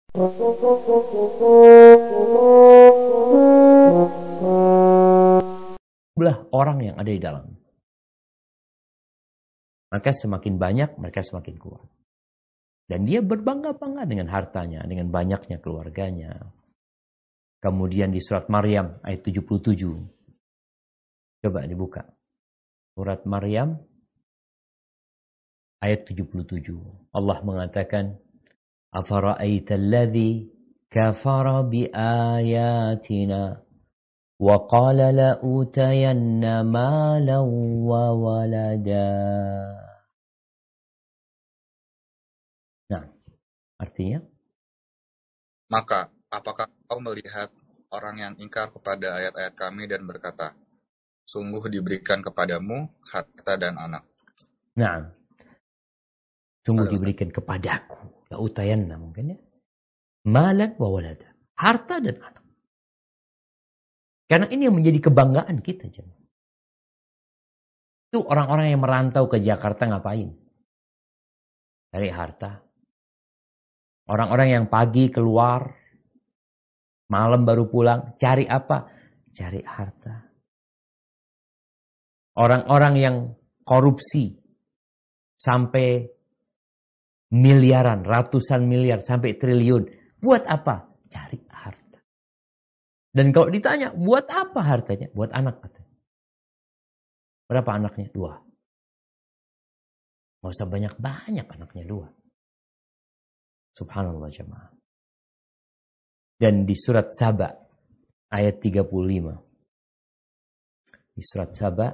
Jumlah orang yang ada di dalam. Maka semakin banyak, mereka semakin kuat. Dan dia berbangga-bangga dengan hartanya, dengan banyaknya keluarganya. Kemudian di surat Maryam ayat 77. Coba dibuka. Surat Maryam ayat 77. Allah mengatakan, "Afara'aita alladhi kafara biayatina wa qala la'utayanna malan wa walada." Nah, artinya, maka apakah kau melihat orang yang ingkar kepada ayat-ayat kami dan berkata, sungguh diberikan kepadamu harta dan anak. nah, sungguh diberikan kepadaku, la'utayanna mungkin ya, malan wa walada, harta dan anak. Karena ini yang menjadi kebanggaan kita. Itu orang-orang yang merantau ke Jakarta ngapain? Cari harta. Orang-orang yang pagi keluar, malam baru pulang, cari apa? Cari harta. Orang-orang yang korupsi sampai miliaran, ratusan miliar, sampai triliun. Buat apa? Cari harta. Dan kalau ditanya, buat apa hartanya? Buat anak katanya. Berapa anaknya? 2. Nggak usah banyak-banyak anaknya, 2. Subhanallah jemaah. Dan di surat Saba ayat 35. Di surat Saba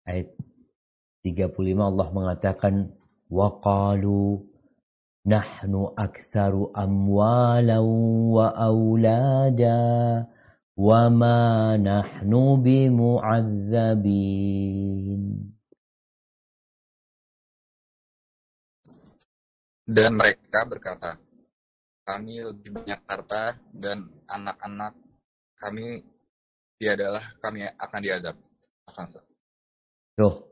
ayat 35 Allah mengatakan, wa qalu nahnu aktsaru amwalan wa aulada wa ma nahnu bimu'adzabin. Dan mereka berkata, kami lebih banyak harta dan anak-anak kami tiadalah kami akan diadab. Tuh,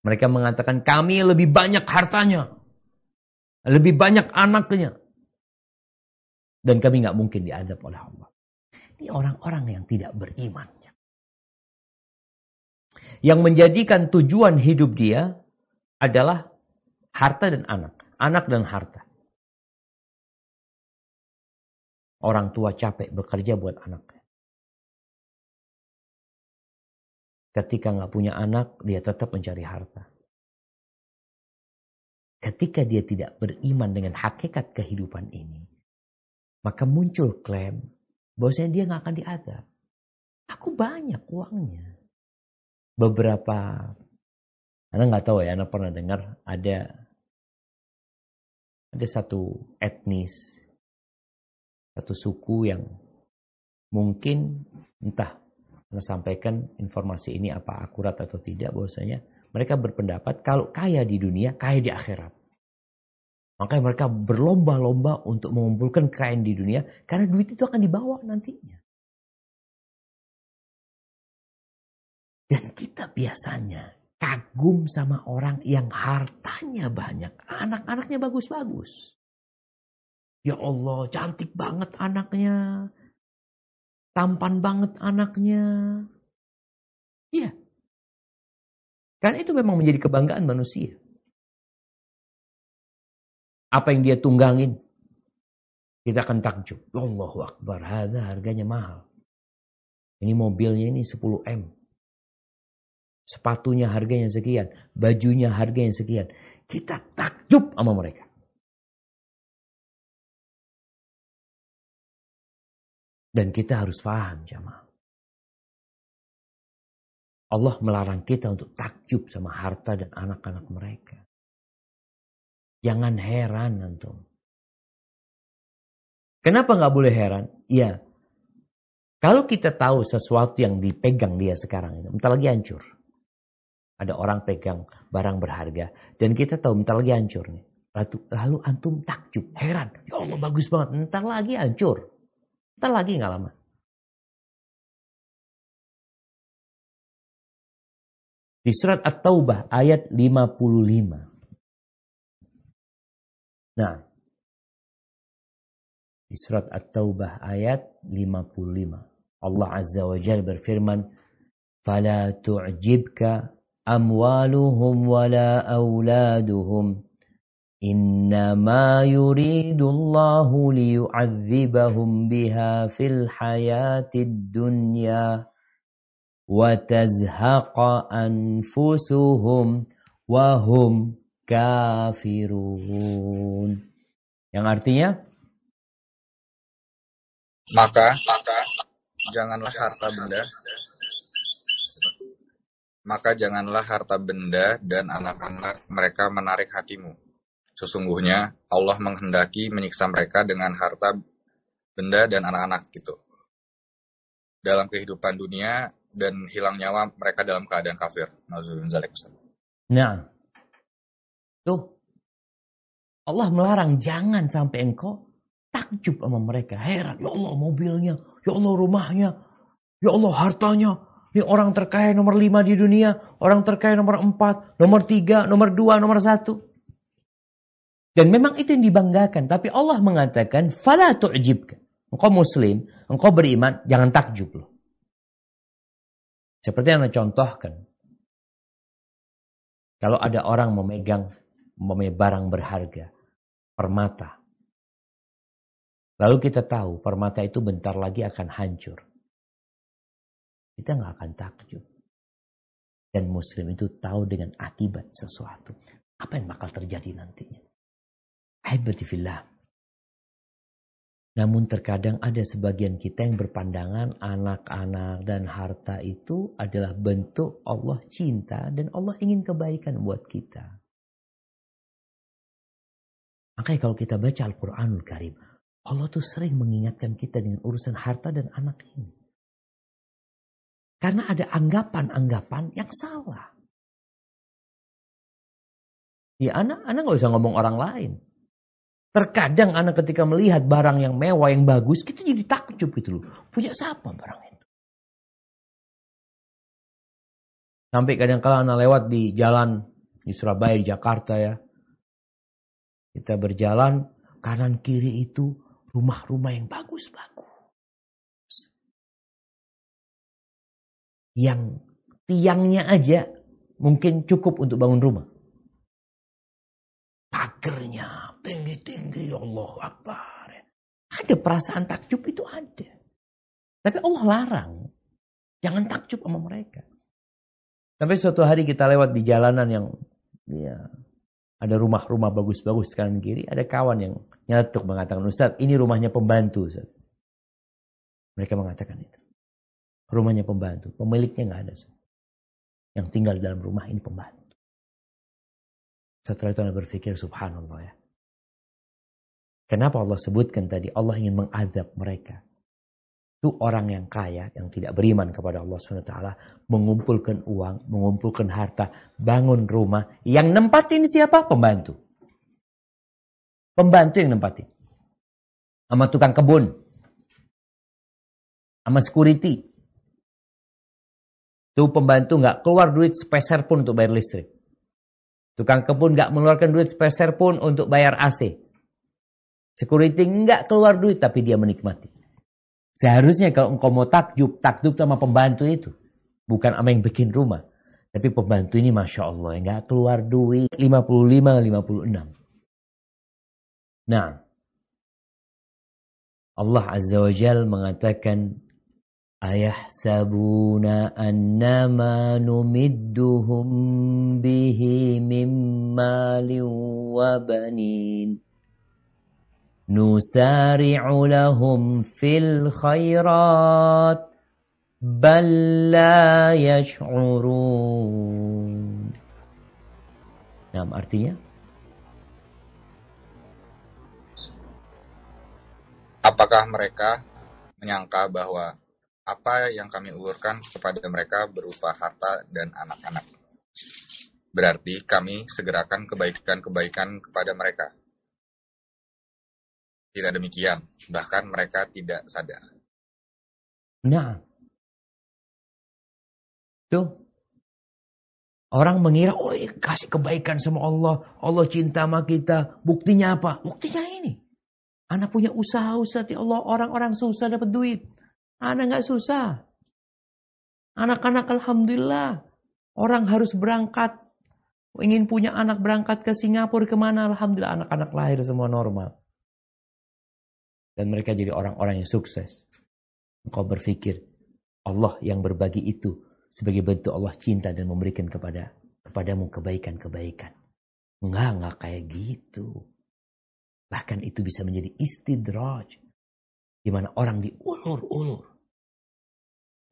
mereka mengatakan kami lebih banyak hartanya, lebih banyak anaknya, dan kami nggak mungkin diadab oleh Allah. Ini orang-orang yang tidak beriman. Yang menjadikan tujuan hidup dia adalah harta dan anak. Anak dan harta. Orang tua capek bekerja buat anaknya. Ketika nggak punya anak, dia tetap mencari harta. Ketika dia tidak beriman dengan hakikat kehidupan ini, maka muncul klaim bahwasanya dia nggak akan diadab. Aku banyak uangnya. Beberapa, Anda nggak tahu ya, Anda pernah dengar ada satu etnis, satu suku yang mungkin entah Anda sampaikan informasi ini apa akurat atau tidak, bahwasanya mereka berpendapat kalau kaya di dunia, kaya di akhirat. Makanya mereka berlomba-lomba untuk mengumpulkan kekayaan di dunia karena duit itu akan dibawa nantinya. Dan kita biasanya kagum sama orang yang hartanya banyak, anak-anaknya bagus-bagus. Ya Allah, cantik banget anaknya, tampan banget anaknya. Iya. Karena itu memang menjadi kebanggaan manusia. Apa yang dia tunggangin, kita akan takjub. Allahu Akbar, harganya mahal. Ini mobilnya ini 10M. Sepatunya harganya sekian, bajunya harganya sekian. Kita takjub sama mereka. Dan kita harus paham, jamaah. Allah melarang kita untuk takjub sama harta dan anak-anak mereka. Jangan heran antum. Kenapa nggak boleh heran? Ya, kalau kita tahu sesuatu yang dipegang dia sekarang itu, bentar lagi hancur. Ada orang pegang barang berharga dan kita tahu bentar lagi hancur nih. Lalu antum takjub, heran. Ya Allah bagus banget, bentar lagi hancur. Bentar lagi nggak lama. Di surat At-Taubah ayat 55. Nah, Di surat At-Taubah ayat 55. Allah Azza wa Jalla berfirman, "Fala tu'jibka amwaluhum wala auladuhum. Innama yuridullahu liyu'adzibahum biha fil hayatid dunya wa tazhaqa anfusuhum wa hum kafirun." Yang artinya, maka janganlah harta benda dan anak-anak mereka menarik hatimu. Sesungguhnya Allah menghendaki menyiksa mereka dengan harta benda dan anak-anak gitu dalam kehidupan dunia dan hilang nyawa mereka dalam keadaan kafir. Nah, tuh Allah melarang jangan sampai engkau takjub sama mereka, heran, ya Allah mobilnya, ya Allah rumahnya, ya Allah hartanya. Ini orang terkaya nomor 5 di dunia, orang terkaya nomor 4, nomor 3, nomor 2, nomor 1. Dan memang itu yang dibanggakan. Tapi Allah mengatakan, "Fala tu'jibka." Engkau muslim, engkau beriman, jangan takjub loh. Seperti yang Anda contohkan. Kalau ada orang memegang barang berharga, permata. Lalu kita tahu permata itu bentar lagi akan hancur. Kita nggak akan takjub. Dan muslim itu tahu dengan akibat sesuatu. Apa yang bakal terjadi nantinya. Ahibati fillah. Namun terkadang ada sebagian kita yang berpandangan anak-anak dan harta itu adalah bentuk Allah cinta dan Allah ingin kebaikan buat kita. Makanya kalau kita baca Al-Quranul Karim, Allah tuh sering mengingatkan kita dengan urusan harta dan anak ini. Karena ada anggapan-anggapan yang salah. Ya anak gak usah ngomong orang lain. Terkadang anak ketika melihat barang yang mewah, yang bagus, kita jadi takjub gitu loh. Punya siapa barang itu? Sampai kadang-kala anak lewat di jalan di Surabaya, di Jakarta ya. Kita berjalan, kanan kiri itu rumah-rumah yang bagus-bagus. Yang tiangnya aja mungkin cukup untuk bangun rumah. Pagernya tinggi-tinggi, Allahu Akbar. Ada perasaan takjub itu ada. Tapi Allah larang. Jangan takjub sama mereka. Tapi suatu hari kita lewat di jalanan yang ya, ada rumah-rumah bagus-bagus kanan kiri. Ada kawan yang nyeletuk mengatakan, "Ustaz, ini rumahnya pembantu, Ustaz." Mereka mengatakan itu. Rumahnya pembantu. Pemiliknya nggak ada, Ustaz. Yang tinggal dalam rumah ini pembantu. Setelah itu Anda berpikir, subhanallah ya. Kenapa Allah sebutkan tadi? Allah ingin mengadab mereka. Itu orang yang kaya, yang tidak beriman kepada Allah SWT. Mengumpulkan uang, mengumpulkan harta, bangun rumah. Yang nempatin siapa? Pembantu. Pembantu yang nempatin. Sama tukang kebun. Sama security. Itu pembantu gak keluar duit sepeser pun untuk bayar listrik. Tukang kebun gak mengeluarkan duit sepeser pun untuk bayar AC. Security gak keluar duit tapi dia menikmati. Seharusnya kalau engkau mau takjub sama pembantu itu. Bukan sama yang bikin rumah. Tapi pembantu ini Masya Allah yang gak keluar duit 55-56. Nah. Allah Azza wa Jal mengatakan, ayahsabuna annama numidduhum bihi min malin wa banin nusari'u lahum fil khairat bal la yash'urun. Nah, artinya apakah mereka menyangka bahwa apa yang kami ulurkan kepada mereka berupa harta dan anak-anak, berarti kami segerakan kebaikan-kebaikan kepada mereka? Tidak demikian, bahkan mereka tidak sadar. Nah, tuh orang mengira, oh ini kasih kebaikan sama Allah, Allah cinta sama kita. Buktinya apa? Buktinya ini. Anak punya usaha, ya Allah, orang-orang susah dapat duit. Anak nggak susah. Anak-anak alhamdulillah. Orang harus berangkat. Ingin punya anak berangkat ke Singapura kemana? Alhamdulillah anak-anak lahir semua normal. Dan mereka jadi orang-orang yang sukses. Engkau berpikir Allah yang berbagi itu sebagai bentuk Allah cinta dan memberikan kepadamu kebaikan-kebaikan. Enggak kayak gitu. Bahkan itu bisa menjadi istidraj. Di mana orang diulur-ulur.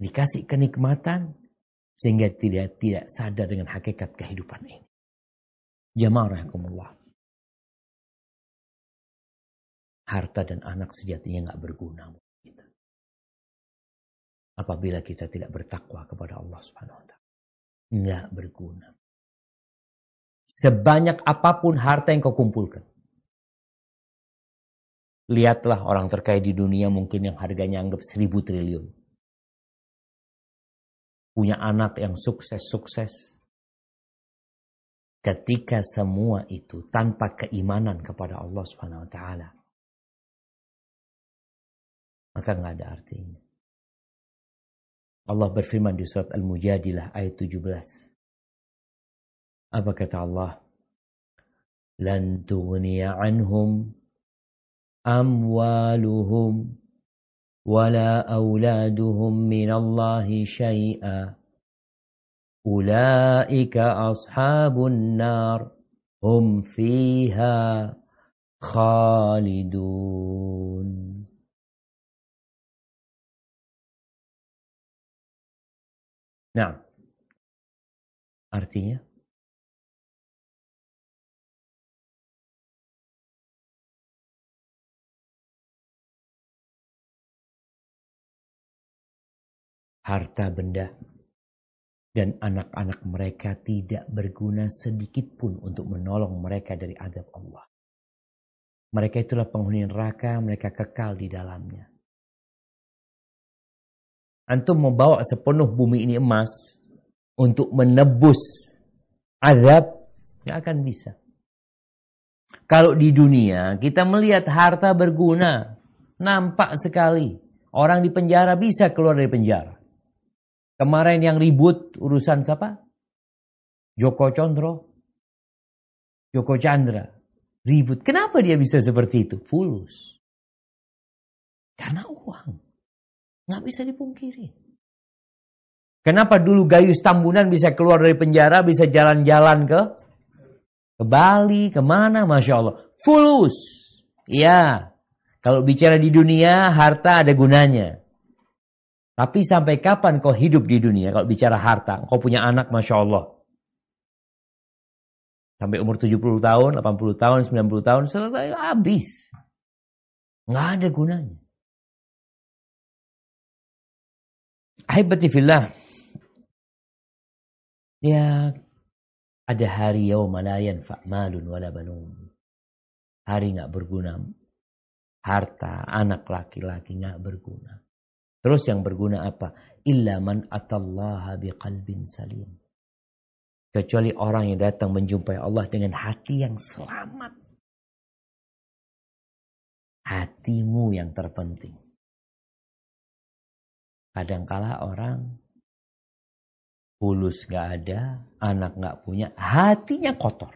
Dikasih kenikmatan sehingga tidak sadar dengan hakikat kehidupan ini. Jamaah rahimakumullah. Harta dan anak sejatinya enggak berguna buat kita. Apabila kita tidak bertakwa kepada Allah Subhanahu wa taala. Enggak berguna. Sebanyak apapun harta yang kau kumpulkan. Lihatlah orang terkaya di dunia mungkin yang harganya anggap 1.000 triliun. Punya anak yang sukses-sukses. Ketika semua itu tanpa keimanan kepada Allah Subhanahu wa taala, maka enggak ada artinya. Allah berfirman di surat Al-Mujadilah ayat 17. Apa kata Allah? Lan tughniya anhum amwaluhum wala auladuhum minallahi syai'a. Ulaika ashabun nar hum fiha khalidun. Nah, artinya harta benda dan anak-anak mereka tidak berguna sedikit pun untuk menolong mereka dari azab Allah. Mereka itulah penghuni neraka, mereka kekal di dalamnya. Antum membawa sepenuh bumi ini emas untuk menebus azab, gak akan bisa. Kalau di dunia kita melihat harta berguna, nampak sekali. Orang di penjara bisa keluar dari penjara. Kemarin yang ribut urusan siapa? Joko Chandra. Ribut. Kenapa dia bisa seperti itu? Fulus. Karena uang. Nggak bisa dipungkiri. Kenapa dulu Gayus Tambunan bisa keluar dari penjara, bisa jalan-jalan ke Bali, kemana? Masya Allah. Fulus. Ya. Kalau bicara di dunia, harta ada gunanya. Tapi sampai kapan kau hidup di dunia? Kalau bicara harta, kau punya anak, Masya Allah. Sampai umur 70 tahun, 80 tahun, 90 tahun, selesai habis. Nggak ada gunanya. Ahibati fillah. Ya, ada hari yauma la yanfa' malun wala banun. Hari nggak berguna. Harta, anak laki-laki nggak berguna. Terus yang berguna apa? Illa man atallaha biqalbin salim. Kecuali orang yang datang menjumpai Allah dengan hati yang selamat. Hatimu yang terpenting. Kadangkala orang fulus gak ada, anak gak punya, hatinya kotor.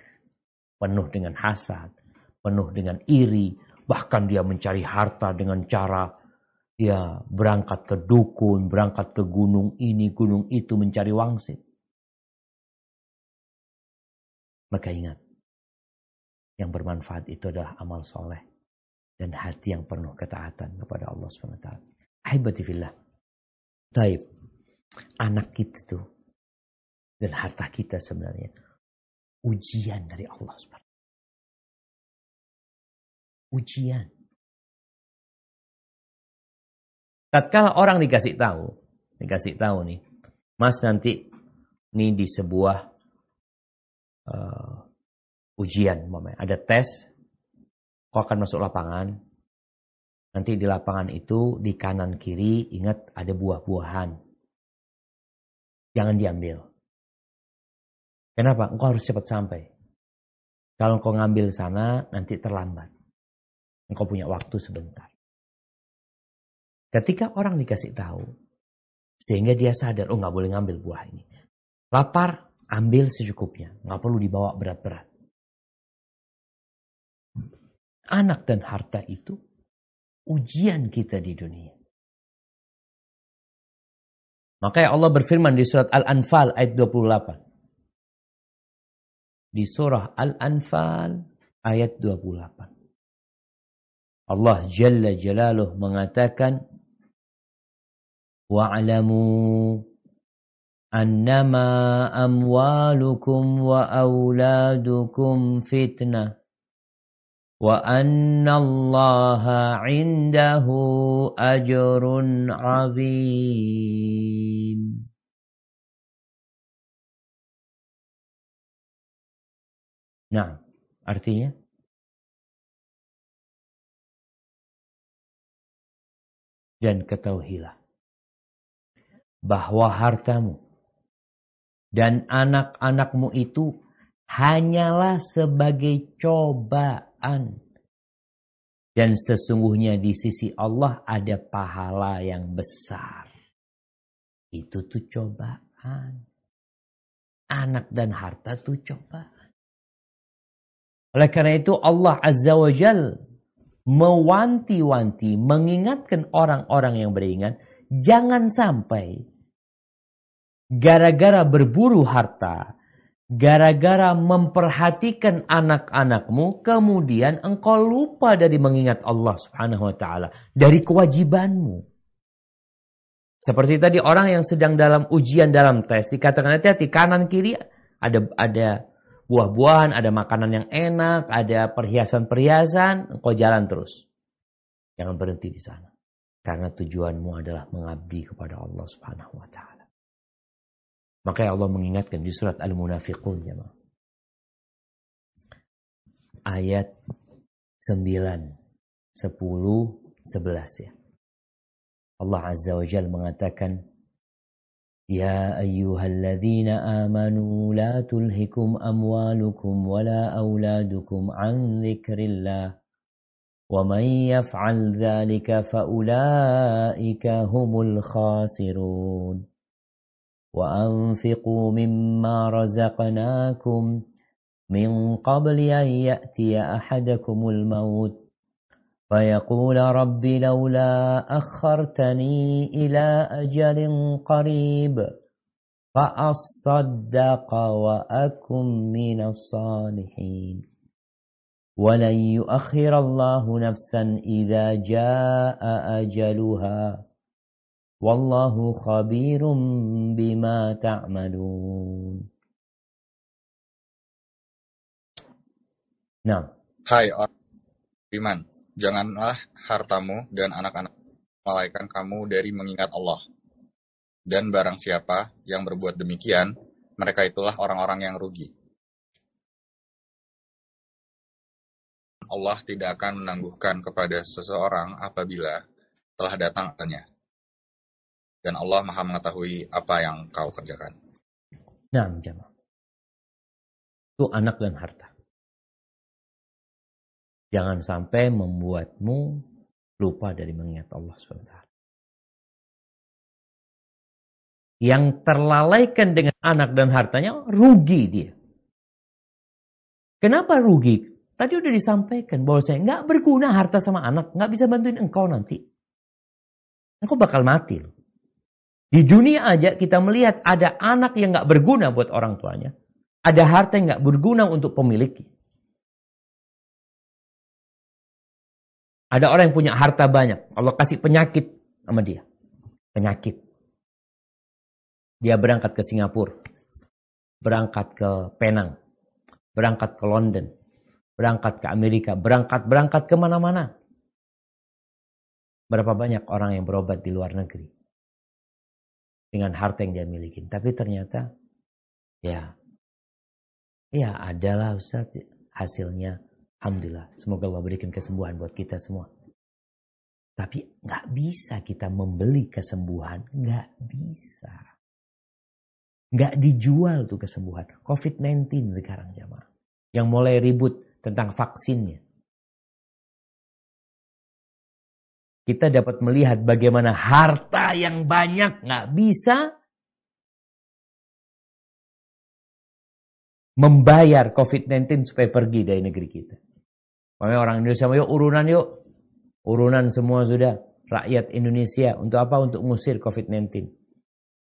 Penuh dengan hasad, penuh dengan iri, bahkan dia mencari harta dengan cara dia berangkat ke dukun, berangkat ke gunung ini, gunung itu mencari wangsit. Maka ingat, yang bermanfaat itu adalah amal soleh dan hati yang penuh ketaatan kepada Allah SWT. Ahibati fillah. Taib, anak kita tuh dan harta kita sebenarnya ujian dari Allah SWT. Ujian. Tatkala orang dikasih tahu nih, Mas nanti nih di sebuah ujian, ada tes, kau akan masuk lapangan. Nanti di lapangan itu di kanan kiri ingat ada buah-buahan. Jangan diambil. Kenapa? Engkau harus cepat sampai. Kalau engkau ngambil sana nanti terlambat. Engkau punya waktu sebentar. Ketika orang dikasih tahu, sehingga dia sadar, oh nggak boleh ngambil buah ini. Lapar, ambil secukupnya. Nggak perlu dibawa berat-berat. Anak dan harta itu ujian kita di dunia. Makanya Allah berfirman di surat Al-Anfal ayat 28. Di surah Al-Anfal ayat 28. Allah Jalla Jalaluh mengatakan, wa'alamu annama amwalukum wa auladukum fitnah wa annallaha indahu ajrun azim. Nah, artinya dan ketahuilah bahwa hartamu dan anak-anakmu itu hanyalah sebagai cobaan. Dan sesungguhnya di sisi Allah ada pahala yang besar. Itu tuh cobaan. Anak dan harta tuh cobaan. Oleh karena itu Allah Azza wa Jal mewanti-wanti, mengingatkan orang-orang yang beriman, jangan sampai gara-gara berburu harta, gara-gara memperhatikan anak-anakmu, kemudian engkau lupa dari mengingat Allah Subhanahu wa ta'ala, dari kewajibanmu. Seperti tadi orang yang sedang dalam ujian dalam tes, dikatakan hati-hati kanan kiri ada buah-buahan, ada makanan yang enak, ada perhiasan-perhiasan, engkau jalan terus. Jangan berhenti di sana. Karena tujuanmu adalah mengabdi kepada Allah Subhanahu wa ta'ala. Makanya Allah mengingatkan di surat Al-Munafiqun, ya, ayat 9, 10, 11 ya. Allah Azza wa Jalla mengatakan, ya ayyuhalladzina amanu la tulhikum amwalukum wala auladukum an dzikrillah wa man yaf'al dzalika faulaika humul khasirun. وأنفقوا مما رزقناكم من قبل أن يأتي أحدكم الموت فيقول رب لولا أخرتني إلى أجل قريب فأصدق وأكن من الصالحين ولن يؤخر الله نفسا إذا جاء أجلها Wallahu khabirum bima ta'malun. Nah, Hai orang beriman, janganlah hartamu dan anak-anak melalaikan kamu dari mengingat Allah. Dan barang siapa yang berbuat demikian, mereka itulah orang-orang yang rugi. Allah tidak akan menangguhkan kepada seseorang apabila telah datang ajalnya. Dan Allah Maha mengetahui apa yang kau kerjakan. Nah, jemaah. Itu anak dan harta. Jangan sampai membuatmu lupa dari mengingat Allah SWT. Yang terlalaikan dengan anak dan hartanya, rugi dia. Kenapa rugi? Tadi udah disampaikan bahwa saya nggak berguna harta sama anak, nggak bisa bantuin engkau nanti. Engkau bakal mati loh. Di dunia aja kita melihat ada anak yang gak berguna buat orang tuanya. Ada harta yang gak berguna untuk pemiliknya. Ada orang yang punya harta banyak. Allah kasih penyakit sama dia. Penyakit. Dia berangkat ke Singapura. Berangkat ke Penang. Berangkat ke London. Berangkat ke Amerika. Berangkat kemana-mana. Berapa banyak orang yang berobat di luar negeri. Dengan harta yang dia miliki. Tapi ternyata ya adalah Ustaz hasilnya. Alhamdulillah. Semoga Allah berikan kesembuhan buat kita semua. Tapi gak bisa kita membeli kesembuhan. Gak bisa. Gak dijual tuh kesembuhan. COVID-19 sekarang jamaah. Yang mulai ribut tentang vaksinnya. kita dapat melihat bagaimana harta yang banyak nggak bisa membayar COVID-19 supaya pergi dari negeri kita. Makanya orang Indonesia, yuk urunan yuk. Urunan semua sudah. Rakyat Indonesia. Untuk apa? Untuk ngusir COVID-19.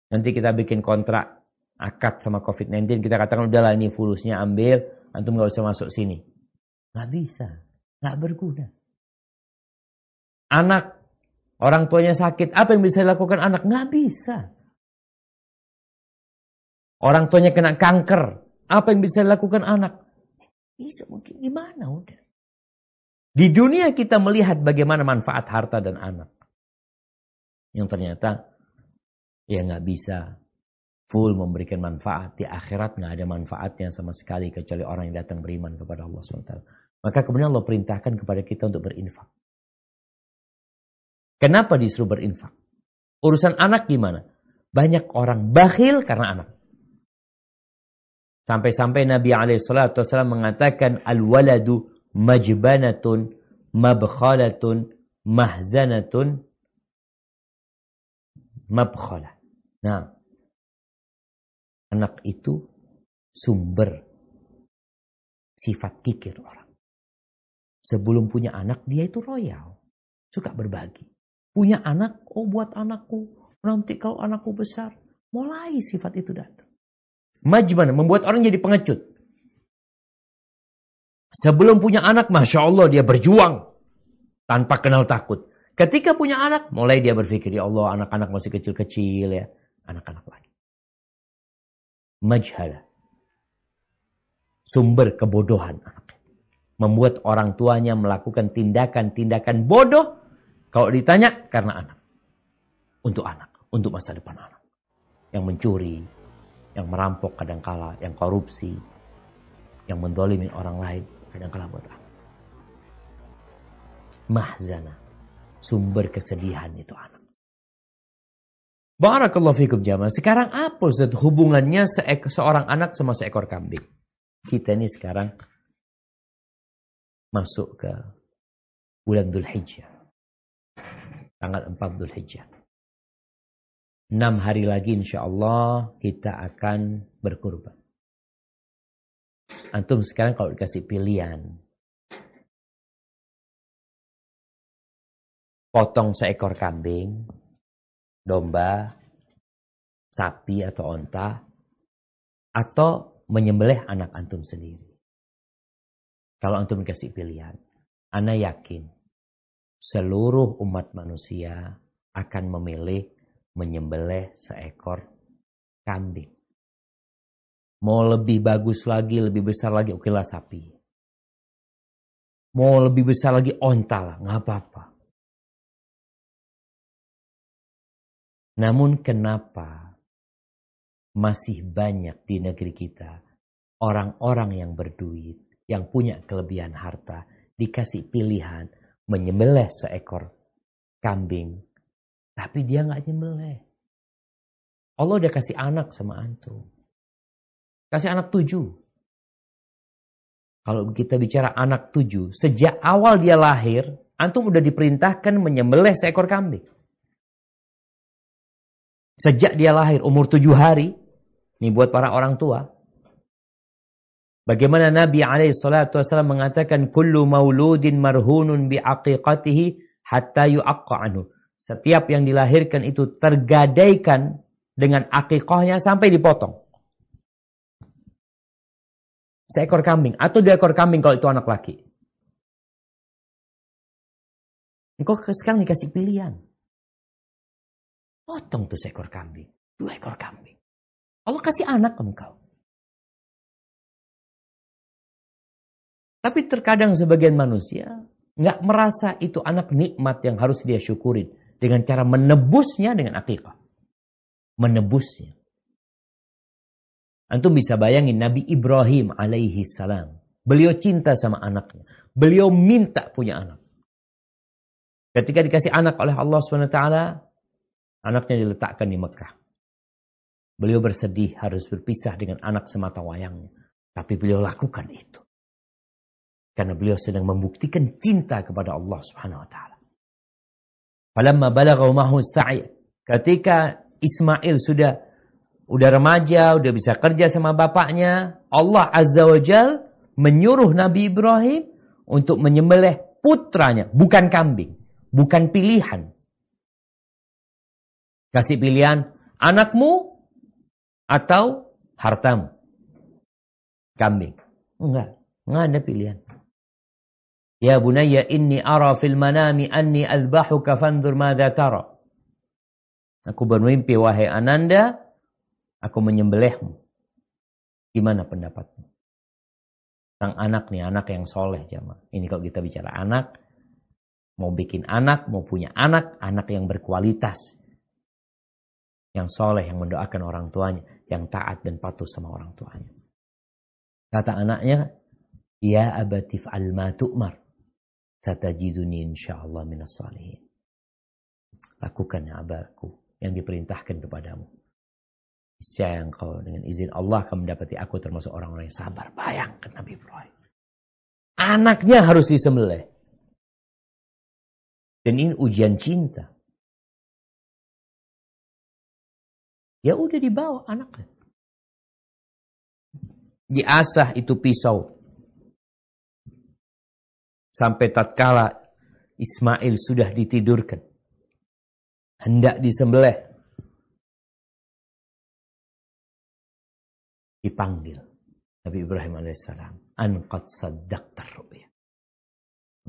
Nanti kita bikin kontrak akad sama COVID-19. Kita katakan udahlah ini fulusnya ambil. Antum gak usah masuk sini. Gak bisa. Gak berguna. Anak. Orang tuanya sakit. Apa yang bisa dilakukan anak? Gak bisa. Orang tuanya kena kanker. Apa yang bisa dilakukan anak? Bisa mungkin gimana udah. Di dunia kita melihat bagaimana manfaat harta dan anak. Yang ternyata ya nggak bisa full memberikan manfaat. Di akhirat nggak ada manfaatnya sama sekali kecuali orang yang datang beriman kepada Allah SWT. Maka kemudian Allah perintahkan kepada kita untuk berinfak. Kenapa disuruh berinfak? Urusan anak gimana? Banyak orang bakhil karena anak. Sampai-sampai Nabi SAW mengatakan al-waladu majbanatun mabkhalatun mahzanatun mabkhalah. Nah, anak itu sumber sifat kikir orang. Sebelum punya anak dia itu royal, suka berbagi. Punya anak, oh buat anakku, nanti kalau anakku besar, mulai sifat itu datang. Majban, membuat orang jadi pengecut. Sebelum punya anak, Masya Allah dia berjuang. Tanpa kenal takut. Ketika punya anak, mulai dia berpikir, ya Allah anak-anak masih kecil-kecil ya. Anak-anak lagi. Majhalah. Sumber kebodohan anak. Membuat orang tuanya melakukan tindakan-tindakan bodoh. Kalau ditanya, karena anak. Untuk anak. Untuk masa depan anak. Yang mencuri. Yang merampok kadangkala, yang korupsi, yang mendolimi orang lain, kadangkala buat anak. Mahzana, sumber kesedihan itu anak. Barakallahu fikum jamaah. Sekarang apa Ustaz hubungannya seorang anak sama seekor kambing? Kita ini sekarang masuk ke bulan Dzulhijjah. Tanggal 4 Dzulhijjah. 6 hari lagi insya Allah kita akan berkurban. Antum sekarang kalau dikasih pilihan. Potong seekor kambing, domba, sapi atau onta. Atau menyembelih anak antum sendiri. Kalau antum dikasih pilihan. Ana yakin seluruh umat manusia akan memilih menyembelih seekor kambing. Mau lebih bagus lagi, lebih besar lagi, okelah sapi. Mau lebih besar lagi, onta lah, nggak apa-apa. Namun kenapa masih banyak di negeri kita orang-orang yang berduit, yang punya kelebihan harta, dikasih pilihan menyembelih seekor kambing, tapi dia nggak nyembelih. Allah udah kasih anak sama antum. Kasih anak 7. Kalau kita bicara anak 7, sejak awal dia lahir, antum udah diperintahkan menyembelih seekor kambing. Sejak dia lahir, umur 7 hari, ini buat para orang tua. Bagaimana Nabi SAW mengatakan, kullu mauludin marhunun bi'aqiqatihi hatta yu'aqqa anhu. Setiap yang dilahirkan itu tergadaikan dengan akikahnya sampai dipotong. Seekor kambing atau 2 ekor kambing kalau itu anak laki. Engkau sekarang dikasih pilihan. Potong tuh seekor kambing. 2 ekor kambing. Allah kasih anak engkau. Tapi terkadang sebagian manusia nggak merasa itu anak nikmat yang harus dia syukurin. Dengan cara menebusnya dengan akikah. Menebusnya. Antum bisa bayangin Nabi Ibrahim alaihi salam. Beliau cinta sama anaknya. Beliau minta punya anak. Ketika dikasih anak oleh Allah SWT, anaknya diletakkan di Mekah. Beliau bersedih harus berpisah dengan anak semata wayangnya. Tapi beliau lakukan itu. Karena beliau sedang membuktikan cinta kepada Allah SWT. Falamma balagha ma'ahu as-sa'y. Ketika Ismail udah remaja, udah bisa kerja sama bapaknya, Allah Azza wa Jal menyuruh Nabi Ibrahim untuk menyembelih putranya, bukan kambing, bukan pilihan. Kasih pilihan anakmu atau hartamu. Kambing. Enggak ada pilihan. Ya bunayya inni ara fil manami anni azbahuka fanzur madza tara. Aku bermimpi wahai Ananda, aku menyembelihmu. Gimana pendapatmu? Sang anak nih, anak yang soleh jamaah. Ini kalau kita bicara anak, mau bikin anak, mau punya anak, anak yang berkualitas. Yang soleh, yang mendoakan orang tuanya, yang taat dan patuh sama orang tuanya. Kata anaknya, ya abatif al-ma tu'mar. Satajiduni insyaallah minas salihin. Lakukan ya abahku yang diperintahkan kepadamu. Niscaya engkau dengan izin Allah akan mendapati aku termasuk orang-orang yang sabar. Bayangkan Nabi Ibrahim. Anaknya harus disembelih. Dan ini ujian cinta. Ya udah dibawa anaknya. Diasah itu pisau. Sampai tatkala Ismail sudah ditidurkan. Hendak disembelih. Dipanggil Nabi Ibrahim alaihissalam. An qad saddaqtar ru'ya.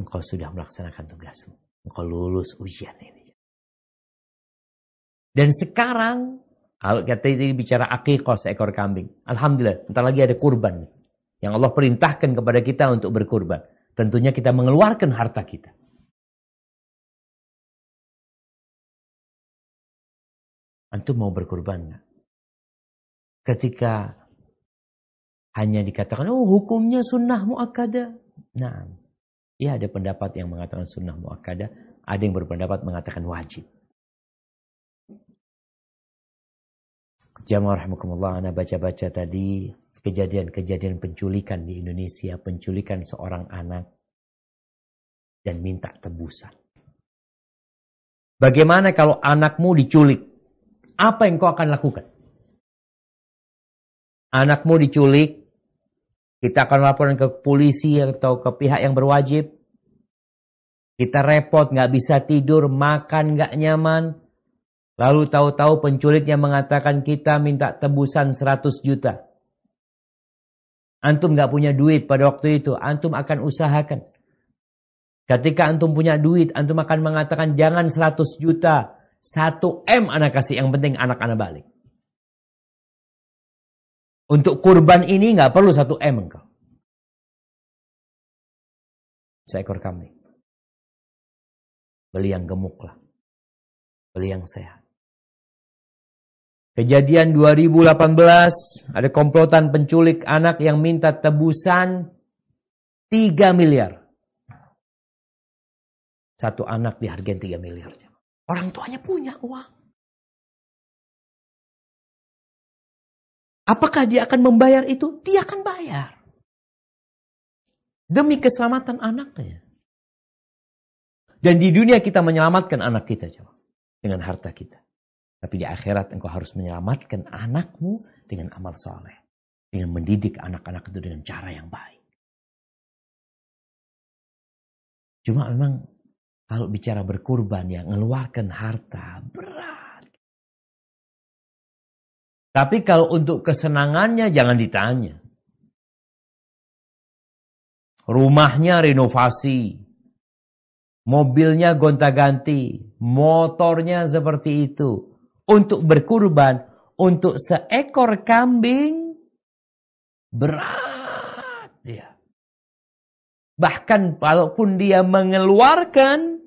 Engkau sudah melaksanakan tugasmu. Engkau lulus ujian ini. Dan sekarang, kalau kita ini bicara aqiqah seekor kambing. Alhamdulillah, bentar lagi ada kurban. Yang Allah perintahkan kepada kita untuk berkurban. Tentunya kita mengeluarkan harta kita. Antum mau berkurban enggak? Ketika hanya dikatakan, oh hukumnya sunnah muakkadah. Nah, ya ada pendapat yang mengatakan sunnah muakkadah. Ada yang berpendapat mengatakan wajib. Jamaah rahimakumullah, ana baca-baca tadi kejadian-kejadian penculikan di Indonesia, penculikan seorang anak dan minta tebusan. Bagaimana kalau anakmu diculik? Apa yang kau akan lakukan? Anakmu diculik, kita akan laporan ke polisi atau ke pihak yang berwajib. Kita repot, nggak bisa tidur, makan nggak nyaman. Lalu tahu-tahu penculiknya mengatakan kita minta tebusan 100 juta. Antum nggak punya duit pada waktu itu, antum akan usahakan. Ketika antum punya duit, antum akan mengatakan jangan 100 juta, 1 M anak kasih, yang penting anak-anak balik. Untuk kurban ini nggak perlu 1 M engkau. Seekor kambing. Beli yang gemuk lah. Beli yang sehat. Kejadian 2018, ada komplotan penculik anak yang minta tebusan 3 miliar. Satu anak dihargain 3 miliar. Orang tuanya punya uang. Apakah dia akan membayar itu? Dia akan bayar. Demi keselamatan anaknya. Dan di dunia kita menyelamatkan anak kita dengan harta kita. Tapi di akhirat engkau harus menyelamatkan anakmu dengan amal soleh. Dengan mendidik anak-anak itu dengan cara yang baik. Cuma memang kalau bicara berkurban ya ngeluarkan harta berat. Tapi kalau untuk kesenangannya jangan ditanya. Rumahnya renovasi. Mobilnya gonta-ganti. Motornya seperti itu. Untuk berkurban, untuk seekor kambing, berat dia. Bahkan walaupun dia mengeluarkan,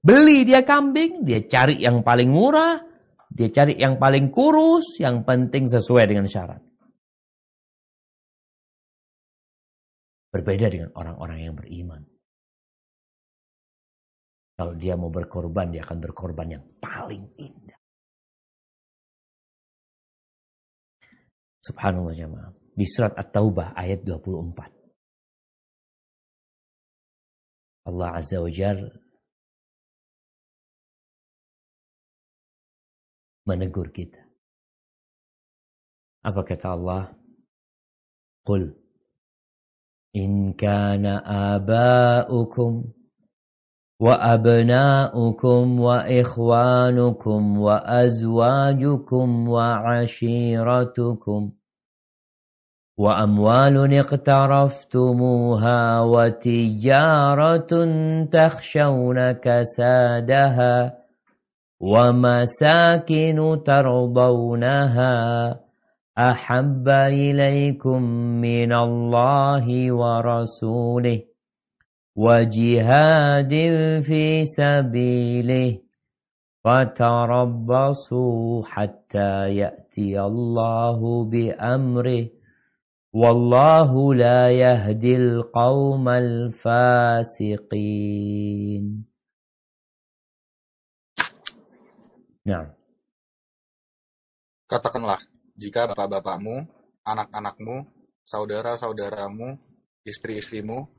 beli dia kambing, dia cari yang paling murah, dia cari yang paling kurus, yang penting sesuai dengan syarat. Berbeda dengan orang-orang yang beriman. Kalau dia mau berkorban, dia akan berkorban yang paling indah. Subhanallah jemaah. Di surat At-Taubah ayat 24. Allah Azza wa Jalla menegur kita. Apa kata Allah? Qul in kana aba'ukum wa abna'ukum wa ikhwanukum wa azwajukum wa ashiratukum wa amwalun iqtaraftumuha wa tijaratun takhshawna kasadaha wa masakinu tardawnaha ahabba ilaikum minallahi wa rasulih wa jihadin fi sabilih fatarabbasu hatta ya'ti Allahu bi amrih wallahu la yahdil qaumal fasiqin. Nah, Katakanlah, jika bapak-bapakmu, anak-anakmu, saudara-saudaramu, istri-istrimu,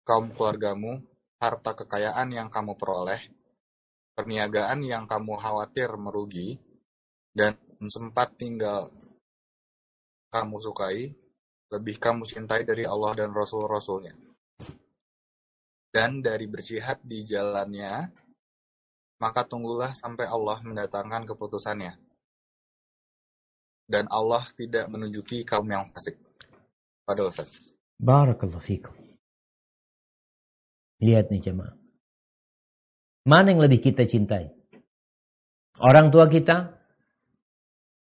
kaum keluargamu, harta kekayaan yang kamu peroleh, perniagaan yang kamu khawatir merugi, dan sempat tinggal kamu sukai, lebih kamu cintai dari Allah dan Rasul-Rasulnya, dan dari berjihad di jalannya, maka tunggulah sampai Allah mendatangkan keputusannya. Dan Allah tidak menunjuki kaum yang fasik. Pada Ustaz. Barakallahu fikum. Lihat nih jemaah. Mana yang lebih kita cintai? Orang tua kita?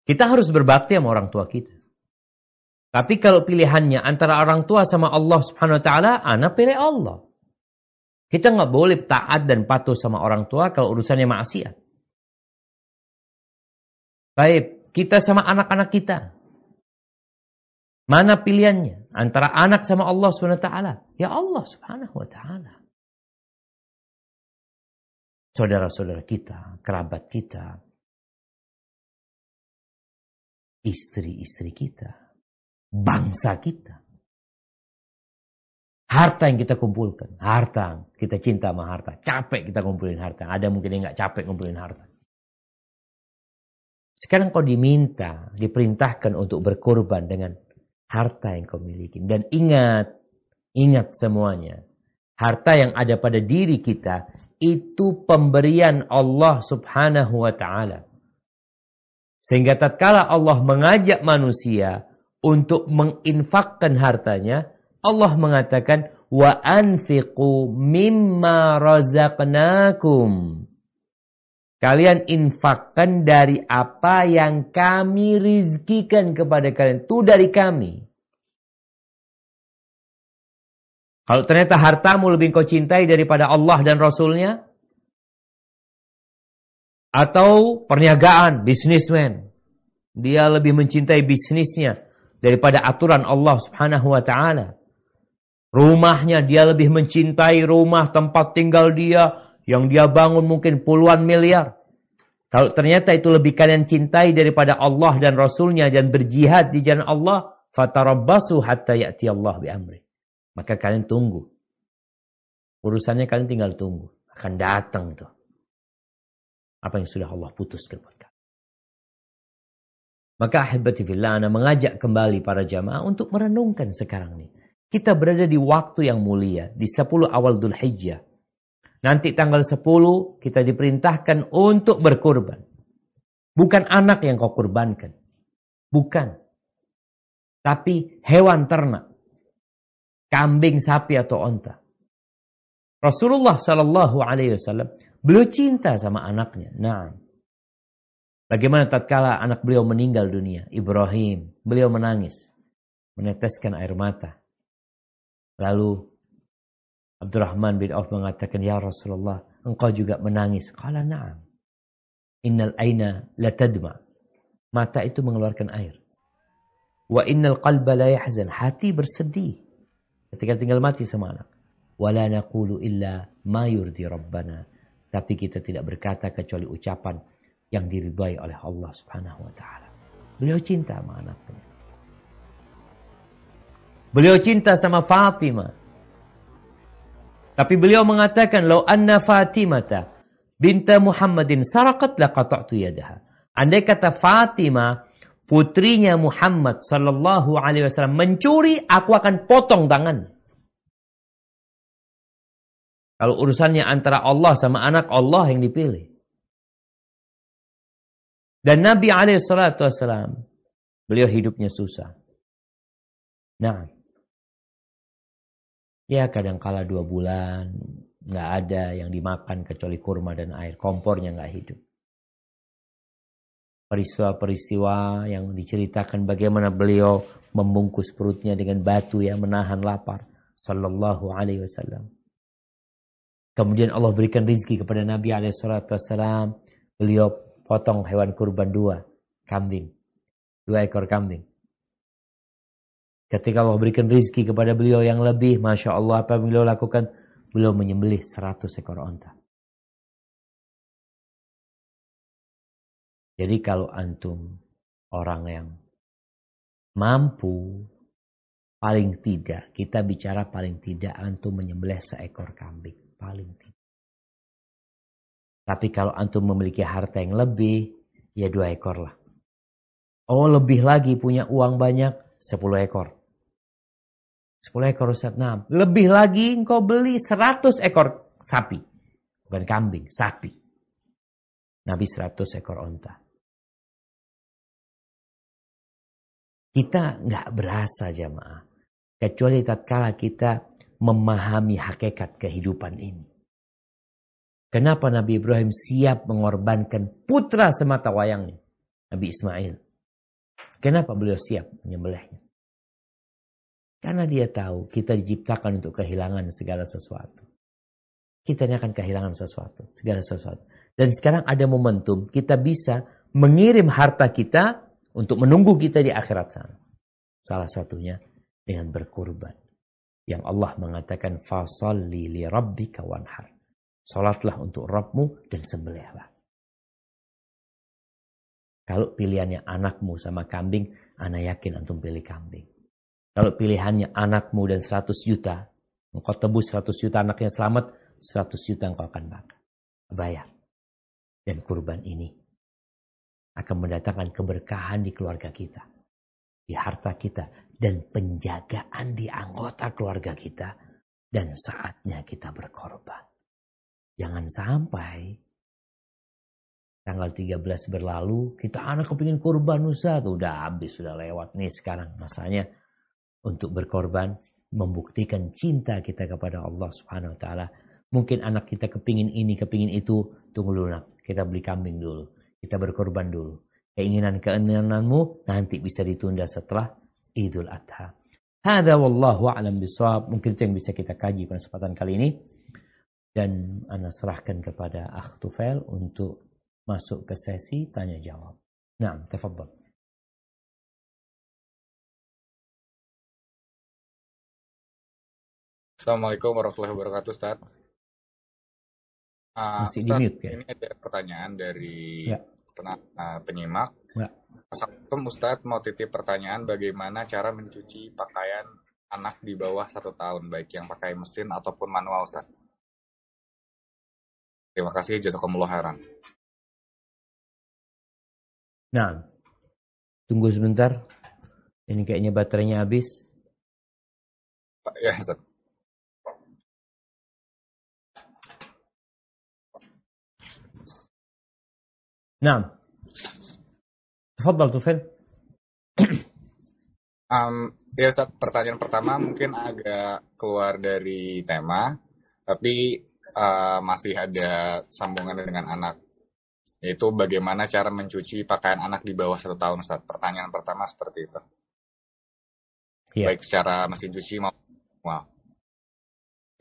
Kita harus berbakti sama orang tua kita. Tapi kalau pilihannya antara orang tua sama Allah Subhanahu wa taala, anak pilih Allah. Kita nggak boleh taat dan patuh sama orang tua kalau urusannya maksiat. Baik. Kita sama anak-anak kita. Mana pilihannya? Antara anak sama Allah Subhanahu wa taala. Ya Allah Subhanahu wa taala. Saudara-saudara kita, kerabat kita, istri-istri kita, bangsa kita. Harta yang kita kumpulkan, harta, kita cinta sama harta. Capek kita kumpulin harta. Ada mungkin yang nggak capek kumpulin harta. Sekarang kau diperintahkan untuk berkorban dengan harta yang kau miliki. Dan ingat semuanya. Harta yang ada pada diri kita, itu pemberian Allah Subhanahu wa ta'ala. Sehingga tatkala Allah mengajak manusia untuk menginfakkan hartanya, Allah mengatakan, wa anfiqu mimma razaqnakum. Kalian infakkan dari apa yang kami rizkikan kepada kalian. Itu dari kami. Kalau ternyata hartamu lebih kau cintai daripada Allah dan Rasulnya. Atau perniagaan, bisnismen. Dia lebih mencintai bisnisnya daripada aturan Allah Subhanahu wa ta'ala. Rumahnya dia lebih mencintai rumah tempat tinggal dia. Yang dia bangun mungkin puluhan miliar. Kalau ternyata itu lebih kalian cintai daripada Allah dan Rasulnya dan berjihad di jalan Allah, fatarabbasu hatta ya'ti Allah bi amri. Maka kalian tunggu. Urusannya kalian tinggal tunggu. Akan datang tuh. Apa yang sudah Allah putuskan buat kalian. Maka ahibati fillah, ana mengajak kembali para jamaah untuk merenungkan sekarang nih. Kita berada di waktu yang mulia, di 10 awal Dzulhijjah. Nanti tanggal 10 kita diperintahkan untuk berkorban. Bukan anak yang kau korbankan. Bukan. Tapi hewan ternak. Kambing, sapi atau onta. Rasulullah SAW, beliau cinta sama anaknya. Nah, bagaimana tatkala anak beliau meninggal dunia? Ibrahim, beliau menangis. Meneteskan air mata. Lalu Abdurrahman bin Auf mengatakan, ya Rasulullah, engkau juga menangis. Qala na'am. Innal aina la tadma. Mata itu mengeluarkan air. Wa innal qalba la yahzan. Hati bersedih ketika tinggal mati sama anak. Wa la naqulu illa ma yurdi rabbana. Tapi kita tidak berkata kecuali ucapan yang diridhai oleh Allah Subhanahu wa taala. Beliau cinta sama anaknya. Beliau cinta sama Fatimah. Tapi beliau mengatakan, "Lau anna Fatimata binta Muhammadin saraqat laqata'tu yadaha." Andai kata Fatimah, putrinya Muhammad sallallahu alaihi wasallam mencuri, aku akan potong tangan. Kalau urusannya antara Allah sama anak, Allah yang dipilih. Dan Nabi alaihi salatu wasallam, beliau hidupnya susah. Nah, ya kadangkala 2 bulan nggak ada yang dimakan kecuali kurma dan air, kompornya nggak hidup. Peristiwa-peristiwa yang diceritakan bagaimana beliau membungkus perutnya dengan batu yang menahan lapar, sallallahu alaihi wasallam. Kemudian Allah berikan rizki kepada Nabi alaihi salatu wasallam, beliau potong hewan kurban 2 ekor kambing. Ketika Allah berikan rizki kepada beliau yang lebih, Masya Allah, apa yang beliau lakukan? Beliau menyembelih 100 ekor onta. Jadi kalau antum orang yang mampu, paling tidak, kita bicara paling tidak antum menyembelih 1 ekor kambing. Paling tidak. Tapi kalau antum memiliki harta yang lebih, ya 2 ekor lah. Oh, lebih lagi punya uang banyak, 10 ekor. 10 ekor Ustaz. Nah, lebih lagi engkau beli 100 ekor sapi. Bukan kambing, sapi. Nabi 100 ekor onta. Kita nggak berasa jamaah. Kecuali tatkala kita memahami hakikat kehidupan ini. Kenapa Nabi Ibrahim siap mengorbankan putra semata wayangnya, Nabi Ismail? Kenapa beliau siap menyembelihnya? Karena dia tahu kita diciptakan untuk kehilangan segala sesuatu. Kita ini akan kehilangan sesuatu, segala sesuatu. Dan sekarang ada momentum kita bisa mengirim harta kita untuk menunggu kita di akhirat sana. Salah satunya dengan berkurban. Yang Allah mengatakan fasalli li rabbika wanhar. Salatlah untuk Rabbmu dan sembelihlah. Kalau pilihannya anakmu sama kambing, ana yakin antum pilih kambing. Kalau pilihannya anakmu dan 100 juta, engkau tebus 100 juta anaknya selamat, 100 juta engkau akan bayar. Dan kurban ini akan mendatangkan keberkahan di keluarga kita, di harta kita, dan penjagaan di anggota keluarga kita. Dan saatnya kita berkorban. Jangan sampai tanggal 13 berlalu, kita anak kepingin kurban Ustaz, udah habis, sudah lewat nih sekarang. Masanya untuk berkorban, membuktikan cinta kita kepada Allah Subhanahu Wa Taala. Mungkin anak kita kepingin ini, kepingin itu, tunggu dulu nak, kita beli kambing dulu, kita berkorban dulu. Keinginanmu nanti bisa ditunda setelah Idul Adha. Hadza wallahu a'lam bishawab. Mungkin itu yang bisa kita kaji pada kesempatan kali ini. Dan ana serahkan kepada Akh Tufail untuk masuk ke sesi tanya jawab. Naam, tafadhal. Assalamualaikum warahmatullahi wabarakatuh, Ustaz. Masih Ustaz, di-mute, ya? ini ada pertanyaan dari Ya. penyimak. Ya. Assalamualaikum Ustaz, mau titip pertanyaan bagaimana cara mencuci pakaian anak di bawah 1 tahun, baik yang pakai mesin ataupun manual, Ustaz. Terima kasih, jazakumullah khairan. Nah, tunggu sebentar. Ini kayaknya baterainya habis. Ya, Ustaz. Nah, tafadhal Tufail. Ya Ustaz, pertanyaan pertama mungkin agak keluar dari tema, tapi masih ada sambungan dengan anak. Yaitu bagaimana cara mencuci pakaian anak di bawah 1 tahun, Ustaz. Pertanyaan pertama seperti itu. Ya. Baik secara mesin cuci maupun manual.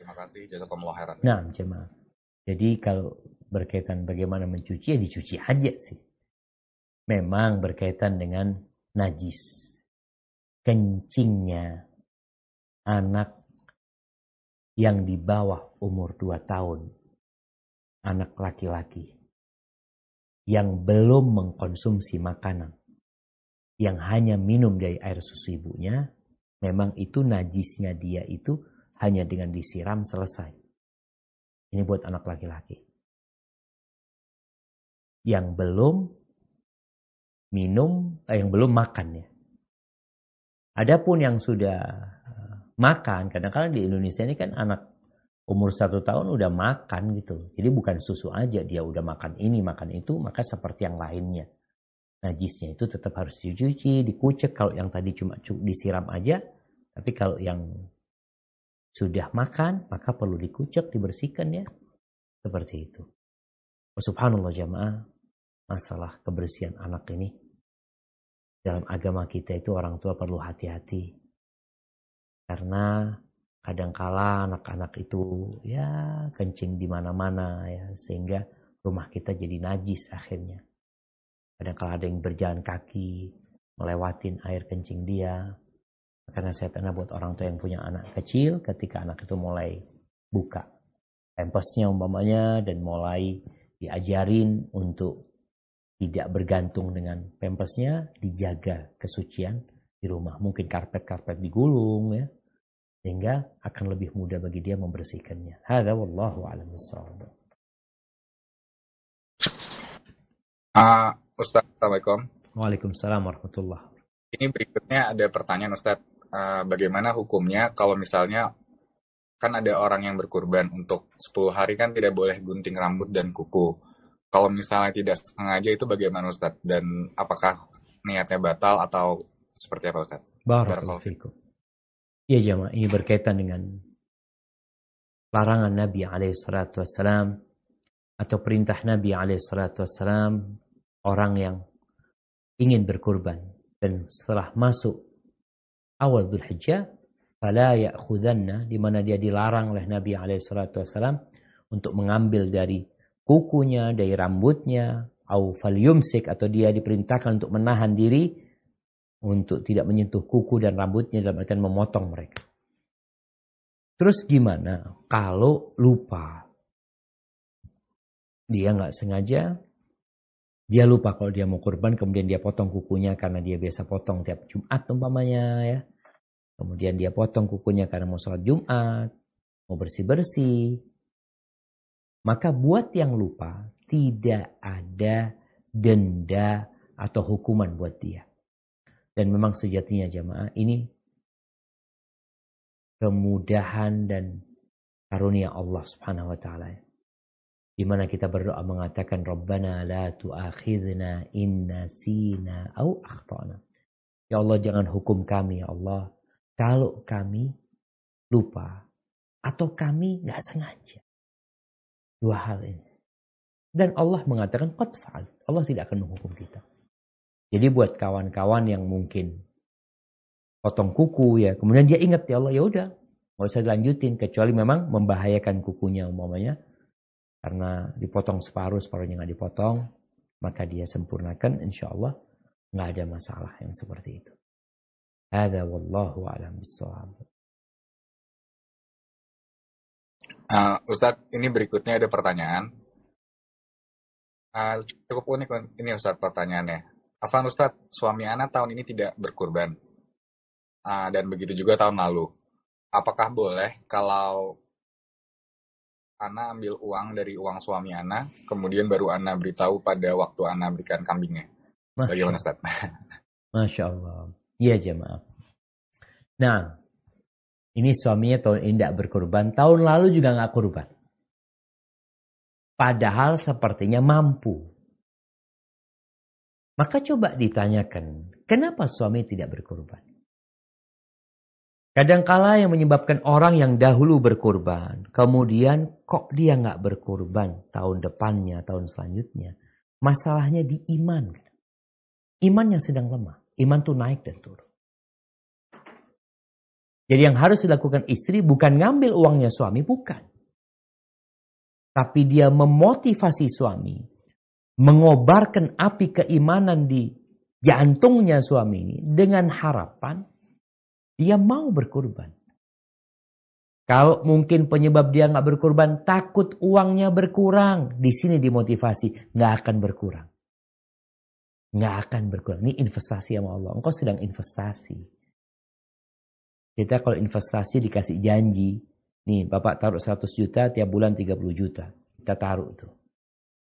Terima kasih, jazakumullah khairan. Nah, jemaah. Jadi kalau berkaitan bagaimana mencuci, ya dicuci aja sih. Memang berkaitan dengan najis. Kencingnya anak yang di bawah umur 2 tahun, anak laki-laki, yang belum mengkonsumsi makanan, yang hanya minum dari air susu ibunya, memang itu najisnya dia itu hanya dengan disiram selesai. Ini buat anak laki-laki. Yang belum minum, yang belum makan ya. Adapun yang sudah makan, kadang-kadang di Indonesia ini kan anak umur 1 tahun udah makan gitu. Jadi bukan susu aja, dia udah makan ini, makan itu, maka seperti yang lainnya. Najisnya itu tetap harus dicuci, dikucek. Kalau yang tadi cuma disiram aja, tapi kalau yang sudah makan, maka perlu dikucek, dibersihkan ya. Seperti itu. Subhanallah jamaah, masalah kebersihan anak ini. Dalam agama kita itu orang tua perlu hati-hati. Karena kadangkala anak-anak itu ya kencing di mana-mana ya. Sehingga rumah kita jadi najis akhirnya. Kadangkala ada yang berjalan kaki, melewatin air kencing dia. Karena saya pernah buat orang tua yang punya anak kecil, ketika anak itu mulai buka pampasnya umpamanya dan mulai diajarin untuk tidak bergantung dengan pampasnya, dijaga kesucian di rumah. Mungkin karpet-karpet digulung ya, sehingga akan lebih mudah bagi dia membersihkannya. Hadza wallahu a'lam bissawab. Ustaz, Assalamualaikum. Waalaikumsalam warahmatullahi. Ini berikutnya ada pertanyaan Ustaz. Bagaimana hukumnya kalau misalnya kan ada orang yang berkurban untuk 10 hari kan tidak boleh gunting rambut dan kuku. Kalau misalnya tidak sengaja itu bagaimana Ustaz? Dan apakah niatnya batal atau seperti apa Ustaz? Barakallahu fikum. Ya jamaah, ini berkaitan dengan larangan Nabi SAW atau perintah Nabi SAW orang yang ingin berkurban. Dan setelah masuk awal Dzulhijjah, fala ya'khudanna, di mana dia dilarang oleh Nabi SAW untuk mengambil dari kukunya, dari rambutnya, au falyumsik, atau dia diperintahkan untuk menahan diri untuk tidak menyentuh kuku dan rambutnya dalam artian memotong mereka. Terus gimana kalau lupa? Dia nggak sengaja, dia lupa kalau dia mau kurban, kemudian dia potong kukunya karena dia biasa potong tiap Jumat umpamanya ya. Kemudian dia potong kukunya karena mau sholat Jumat, mau bersih-bersih. Maka buat yang lupa, tidak ada denda atau hukuman buat dia. Dan memang sejatinya jamaah, ini kemudahan dan karunia Allah subhanahu wa ta'ala. Di mana kita berdoa mengatakan, Rabbana la tu'akhidna in nasina au akhtana. Ya Allah, jangan hukum kami ya Allah kalau kami lupa atau kami nggak sengaja. 2 hal ini. Dan Allah mengatakan qad fa'al. Allah tidak akan menghukum kita. Jadi buat kawan-kawan yang mungkin potong kuku ya, kemudian dia ingat ya Allah, ya udah, nggak usah dilanjutin kecuali memang membahayakan kukunya umpamanya karena dipotong separuhnya nggak dipotong, maka dia sempurnakan, insya Allah nggak ada masalah yang seperti itu. Hadza wallahu a'lam bissawab. Ustadz, ini berikutnya ada pertanyaan. Cukup unik ini Ustadz pertanyaannya. Afwan Ustadz, suami Ana tahun ini tidak berkurban. Dan begitu juga tahun lalu. Apakah boleh kalau Ana ambil uang dari uang suami Ana, kemudian baru Ana beritahu pada waktu Ana berikan kambingnya? Bagaimana Ustadz? Masya Allah. Iya jemaah. Nah, ini suaminya tahun ini tidak berkurban. Tahun lalu juga nggak kurban. Padahal sepertinya mampu. Maka coba ditanyakan, kenapa suami tidak berkurban? Kadangkala yang menyebabkan orang yang dahulu berkurban, kemudian kok dia nggak berkurban tahun depannya, tahun selanjutnya. Masalahnya di iman. Iman yang sedang lemah. Iman tuh naik dan turun. Jadi yang harus dilakukan istri bukan ngambil uangnya suami, bukan. Tapi dia memotivasi suami, mengobarkan api keimanan di jantungnya suami ini dengan harapan dia mau berkurban. Kalau mungkin penyebab dia nggak berkurban, takut uangnya berkurang. Di sini dimotivasi, nggak akan berkurang. Nggak akan berkurang. Ini investasi sama Allah. Engkau sedang investasi. Kita kalau investasi dikasih janji. Nih Bapak taruh 100 juta, tiap bulan 30 juta. Kita taruh itu.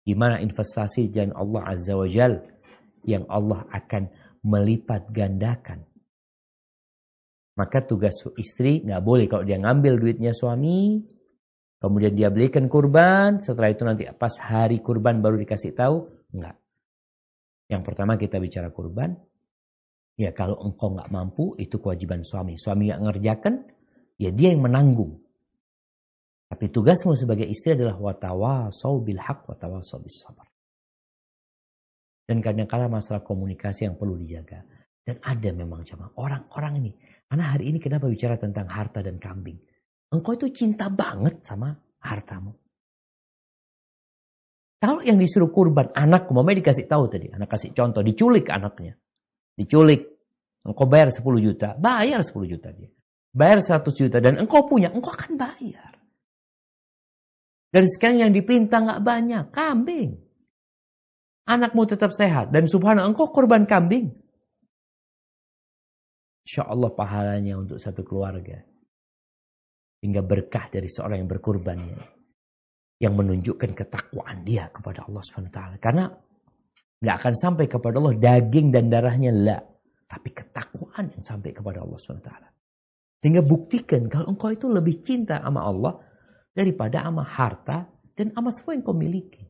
Gimana investasi jalan Allah Azza wa Jal. yang Allah akan melipat gandakan. Maka tugas istri nggak boleh kalau dia ngambil duitnya suami, kemudian dia belikan kurban, setelah itu nanti pas hari kurban baru dikasih tahu, enggak. Yang pertama kita bicara kurban, ya kalau engkau nggak mampu itu kewajiban suami. Suami nggak ngerjakan, ya dia yang menanggung. Tapi tugasmu sebagai istri adalah watawasau bil haq watawasau bis sabar. Dan kadang-kadang masalah komunikasi yang perlu dijaga. Dan ada memang jemaah orang-orang ini. Karena hari ini kenapa bicara tentang harta dan kambing? Engkau itu cinta banget sama hartamu. Kalau yang disuruh kurban anak, mamanya dikasih tahu tadi. Anak kasih contoh, diculik anaknya. Diculik. Engkau bayar 10 juta. Bayar 10 juta dia. Bayar 100 juta. Dan engkau punya, engkau akan bayar. Dan sekarang yang dipinta nggak banyak. Kambing. Anakmu tetap sehat. Dan subhanallah engkau kurban kambing. Insya Allah pahalanya untuk satu keluarga. Hingga berkah dari seorang yang berkurbannya. Yang menunjukkan ketakwaan dia kepada Allah SWT. Karena nggak akan sampai kepada Allah daging dan darahnya lah. Tapi ketakwaan yang sampai kepada Allah SWT. Sehingga buktikan kalau engkau itu lebih cinta sama Allah daripada sama harta dan sama semua yang kau miliki.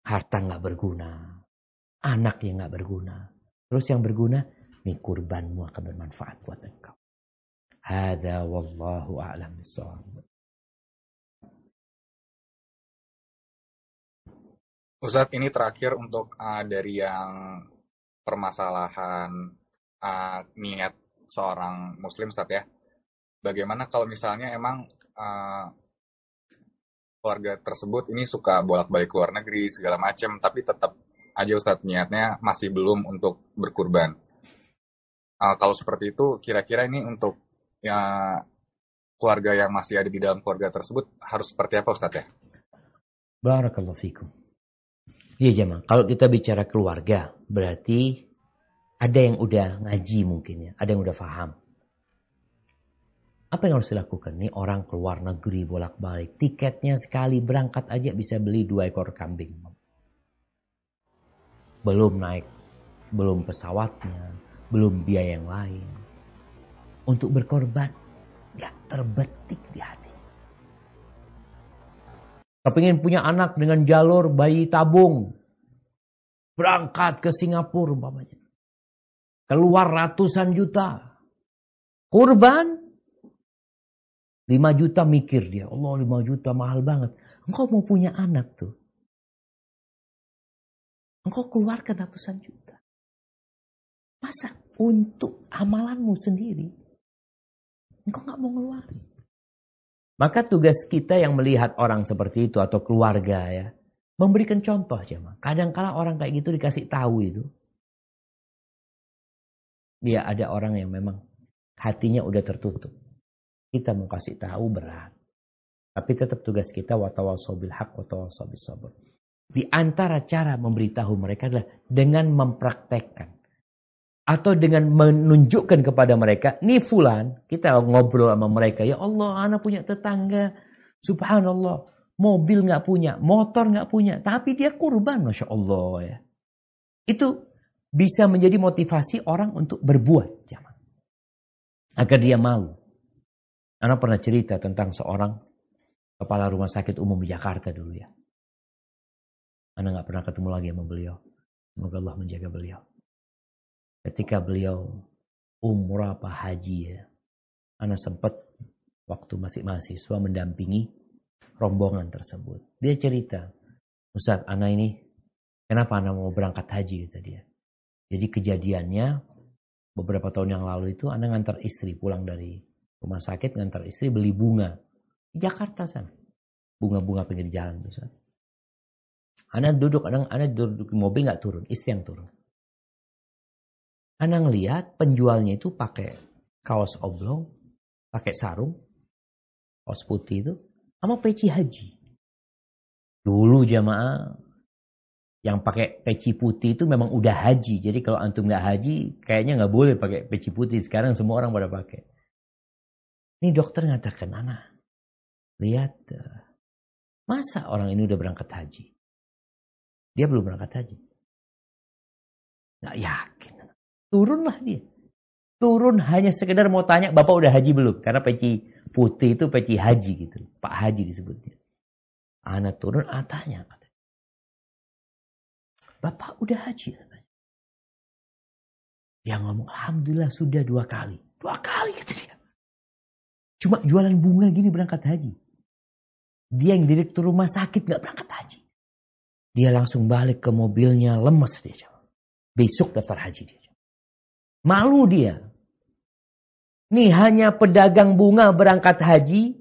Harta nggak berguna. Anak yang nggak berguna. Terus yang berguna, nih kurbanmu akan bermanfaat buat engkau. Hada wallahu a'lam bishawab. Ustadz, ini terakhir untuk dari yang permasalahan niat seorang muslim, Ustadz ya. Bagaimana kalau misalnya emang keluarga tersebut ini suka bolak-balik ke luar negeri segala macam, tapi tetap aja Ustadz niatnya masih belum untuk berkurban. Kalau seperti itu, kira-kira ini untuk ya keluarga yang masih ada di dalam keluarga tersebut harus seperti apa Ustadz ya? Barakallahu fikum. Iya jemaah, kalau kita bicara keluarga, berarti ada yang udah ngaji mungkin ya, ada yang udah paham. Apa yang harus dilakukan? Nih orang keluar negeri bolak-balik, tiketnya sekali berangkat aja bisa beli 2 ekor kambing. Belum naik, belum pesawatnya, belum biaya yang lain. Untuk berkorban, gak terbetik di hati. Kepingin punya anak dengan jalur bayi tabung. Berangkat ke Singapura umpamanya. Keluar ratusan juta. Kurban. 5 juta mikir dia. Allah 5 juta mahal banget. Engkau mau punya anak tuh. Engkau keluarkan ratusan juta. Masa untuk amalanmu sendiri. Engkau gak mau ngeluarin. Maka tugas kita yang melihat orang seperti itu atau keluarga ya. Memberikan contoh aja. Kadang-kala orang kayak gitu dikasih tahu itu. Dia ada orang yang memang hatinya udah tertutup. Kita mau kasih tahu berat. Tapi tetap tugas kita watawasau bil haq watawasau bis sabr. Di antara cara memberitahu mereka adalah dengan mempraktekkan. Atau dengan menunjukkan kepada mereka, nih fulan, kita ngobrol sama mereka. Ya Allah, anak punya tetangga. Subhanallah, mobil gak punya, motor gak punya. Tapi dia kurban, Masya Allah ya. Itu bisa menjadi motivasi orang untuk berbuat. Agar dia malu. Anak pernah cerita tentang seorang kepala rumah sakit umum di Jakarta dulu ya. Anak gak pernah ketemu lagi sama beliau. Semoga Allah menjaga beliau. Ketika beliau umrah apa haji ya. Anak sempat waktu masih mahasiswa mendampingi rombongan tersebut. Dia cerita, Ustaz, anak ini kenapa anak mau berangkat haji kata dia. Jadi kejadiannya beberapa tahun yang lalu itu anak ngantar istri pulang dari rumah sakit, ngantar istri beli bunga di Jakarta sana. Bunga-bunga pinggir jalan tuh Ustaz. Anak duduk di mobil nggak turun, istri yang turun. Anak ngelihat penjualnya itu pakai kaos oblong, pakai sarung, kaos putih itu, sama peci haji. Dulu jamaah yang pakai peci putih itu memang udah haji. Jadi kalau antum nggak haji, kayaknya nggak boleh pakai peci putih. Sekarang semua orang pada pakai. Ini dokter ngatakan, anak, lihat, masa orang ini udah berangkat haji? Dia belum berangkat haji. Nggak yakin. Turunlah dia. Turun hanya sekedar mau tanya, Bapak udah haji belum? Karena peci putih itu peci haji gitu. Pak Haji disebutnya. Anak turun, tanya. Bapak udah haji? Katanya. Dia ngomong, Alhamdulillah sudah 2 kali. 2 kali kata dia. Cuma jualan bunga gini berangkat haji. Dia yang direktur rumah sakit gak berangkat haji. Dia langsung balik ke mobilnya, lemes dia. Besok daftar haji dia. Malu dia. Nih hanya pedagang bunga berangkat haji.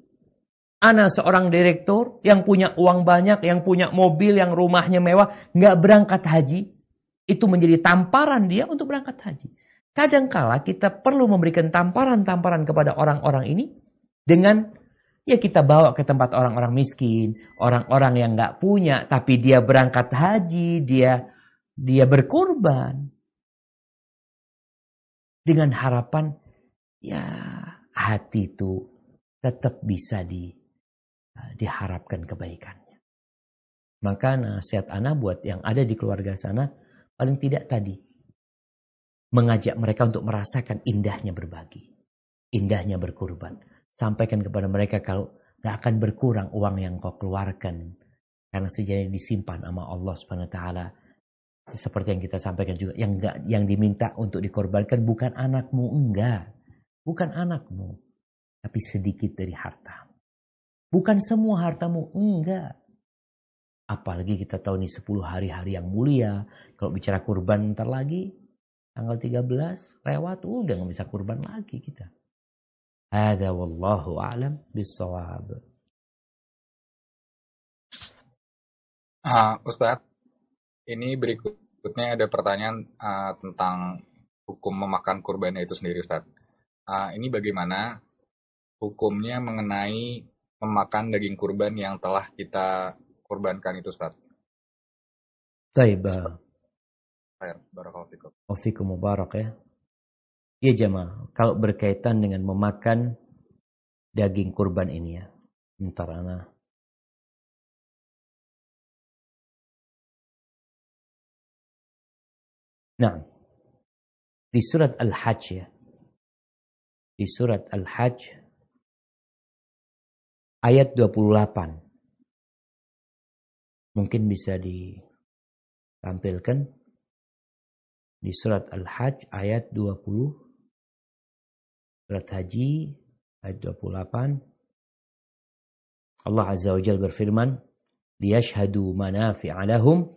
Ana seorang direktur yang punya uang banyak, yang punya mobil, yang rumahnya mewah, nggak berangkat haji. Itu menjadi tamparan dia untuk berangkat haji. Kadangkala kita perlu memberikan tamparan-tamparan kepada orang-orang ini dengan ya kita bawa ke tempat orang-orang miskin, orang-orang yang nggak punya, tapi dia berangkat haji, dia berkorban dengan harapan ya hati itu tetap bisa diharapkan kebaikannya. Maka nasihat ana buat yang ada di keluarga sana, paling tidak tadi, mengajak mereka untuk merasakan indahnya berbagi, indahnya berkurban. Sampaikan kepada mereka kalau gak akan berkurang uang yang kau keluarkan, karena sejatinya disimpan sama Allah Subhanahu Wa Taala. Seperti yang kita sampaikan juga, yang diminta untuk dikorbankan bukan anakmu, enggak, bukan anakmu, tapi sedikit dari hartamu. Bukan semua hartamu, enggak. Apalagi kita tahu nih 10 hari-hari yang mulia. Kalau bicara kurban ntar lagi, tanggal 13 lewat, udah gak bisa kurban lagi kita. Hadza wallahu a'lam bissawab. Ustadz, ini berikutnya ada pertanyaan tentang hukum memakan kurbannya itu sendiri, Ustadz. Ini bagaimana hukumnya mengenai memakan daging kurban yang telah kita kurbankan itu, Ustaz? Baik. Barakallahu fikum. Wafikum mubarak ya. Ya jamaah, kalau berkaitan dengan memakan daging kurban ini ya. Bentar ana. Nah, di surat Al-Hajj ya. Di surat Al-Hajj ayat 28. Mungkin bisa ditampilkan di surat Al-Hajj ayat 20. Surat Haji ayat 28. Allah Azza wa Jalla berfirman, liyashhadu manafi'a lahum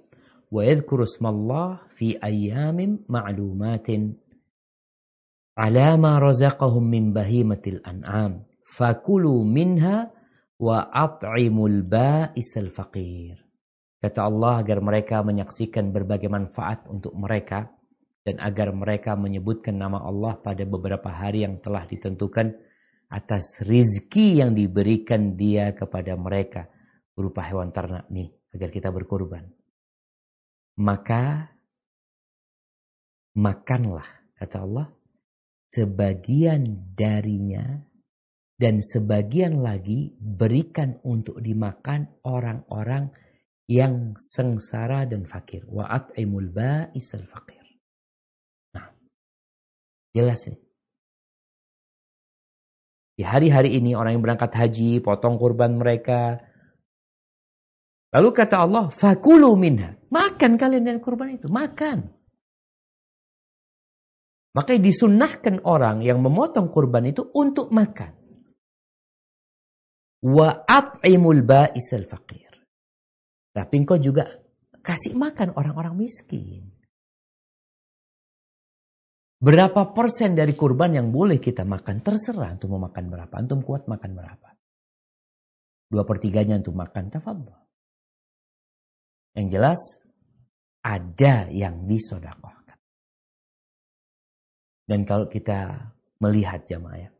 wa yadhkuru ismallah fi ayyamin ma'lumatin ala ma razaqahum min bahimatil an'am fakulu minha wa at'imul ba'isal faqir. Kata Allah agar mereka menyaksikan berbagai manfaat untuk mereka dan agar mereka menyebutkan nama Allah pada beberapa hari yang telah ditentukan atas rizki yang diberikan dia kepada mereka berupa hewan ternak nih agar kita berkorban. Maka makanlah, kata Allah, sebagian darinya dan sebagian lagi berikan untuk dimakan orang-orang yang sengsara dan fakir. Wa at'imul ba'isal faqir. Nah, jelas nih. Di hari-hari ini orang yang berangkat haji, potong kurban mereka. Lalu kata Allah, fakulu minha. Makan kalian dari kurban itu. Makan. Makanya disunnahkan orang yang memotong kurban itu untuk makan. Wa at'imul ba'isal faqir. Tapi engkau juga kasih makan orang-orang miskin. Berapa persen dari kurban yang boleh kita makan? Terserah antum mau makan berapa. Antum kuat makan berapa. 2/3 antum makan. Tafadhol. Yang jelas ada yang disedekahkan. Dan kalau kita melihat jamaah ya,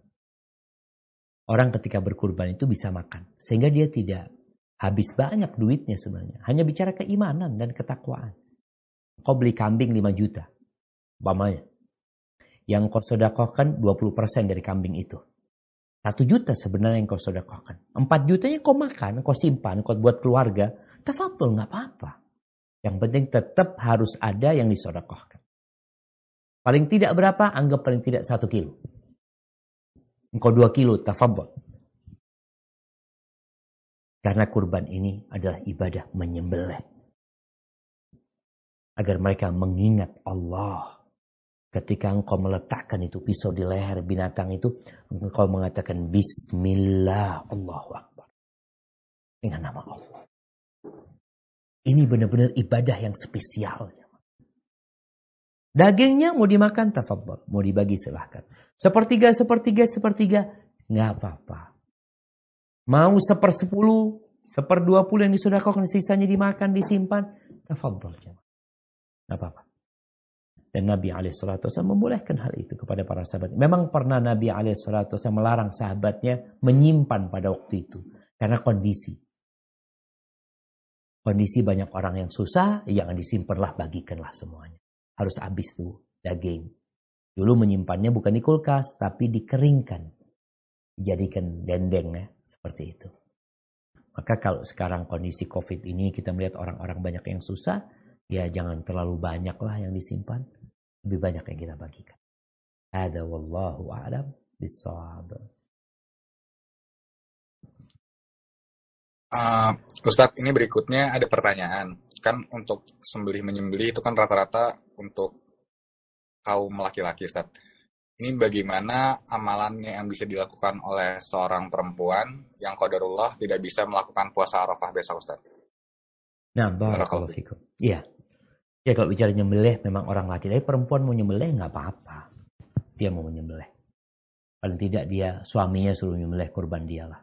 orang ketika berkurban itu bisa makan. Sehingga dia tidak habis banyak duitnya sebenarnya. Hanya bicara keimanan dan ketakwaan. Kau beli kambing 5 juta. Umpamanya. Yang kau sedekahkan 20% dari kambing itu. 1 juta sebenarnya yang kau sedekahkan. 4 jutanya kau makan, kau simpan, kau buat keluarga. Tafadhol, gak apa-apa. Yang penting tetap harus ada yang disedekahkan. Paling tidak berapa? Anggap paling tidak 1 kilo. Engkau 2 kilo, tafadhol. Karena kurban ini adalah ibadah menyembelih. Agar mereka mengingat Allah. Ketika engkau meletakkan itu pisau di leher binatang itu, engkau mengatakan Bismillah, Allahu Akbar. Dengan nama Allah. Ini benar-benar ibadah yang spesial. Dagingnya mau dimakan, tafadhol. Mau dibagi, silahkan. Sepertiga, nggak apa-apa. Mau 1/10, 1/20 yang disodaqahkan, sisanya dimakan, disimpan, tafadhol. Nggak apa-apa. Dan Nabi SAW membolehkan hal itu kepada para sahabat. Memang pernah Nabi SAW melarang sahabatnya menyimpan pada waktu itu. Karena kondisi. Kondisi banyak orang yang susah, jangan disimpanlah, bagikanlah semuanya. Harus habis tuh daging. Dulu menyimpannya bukan di kulkas, tapi dikeringkan. Dijadikan dendeng ya, seperti itu. Maka kalau sekarang kondisi COVID ini kita melihat orang-orang banyak yang susah, ya jangan terlalu banyak lah yang disimpan. Lebih banyak yang kita bagikan. Hadza wallahu a'lam bissawab. Ustadz, ini berikutnya ada pertanyaan. Kan untuk sembelih menyembelih itu kan rata-rata untuk kaum laki-laki, Ustadz. Ini bagaimana amalannya yang bisa dilakukan oleh seorang perempuan yang qadarullah tidak bisa melakukan puasa Arafah besok, Ustadz? Nah, barakallahu fikum. Iya. Ya kalau bicara nyembelih memang orang laki, tapi perempuan mau nyembelih nggak apa-apa. Dia mau menyembelih. Paling tidak dia suaminya suruh nyembelih, kurban dialah.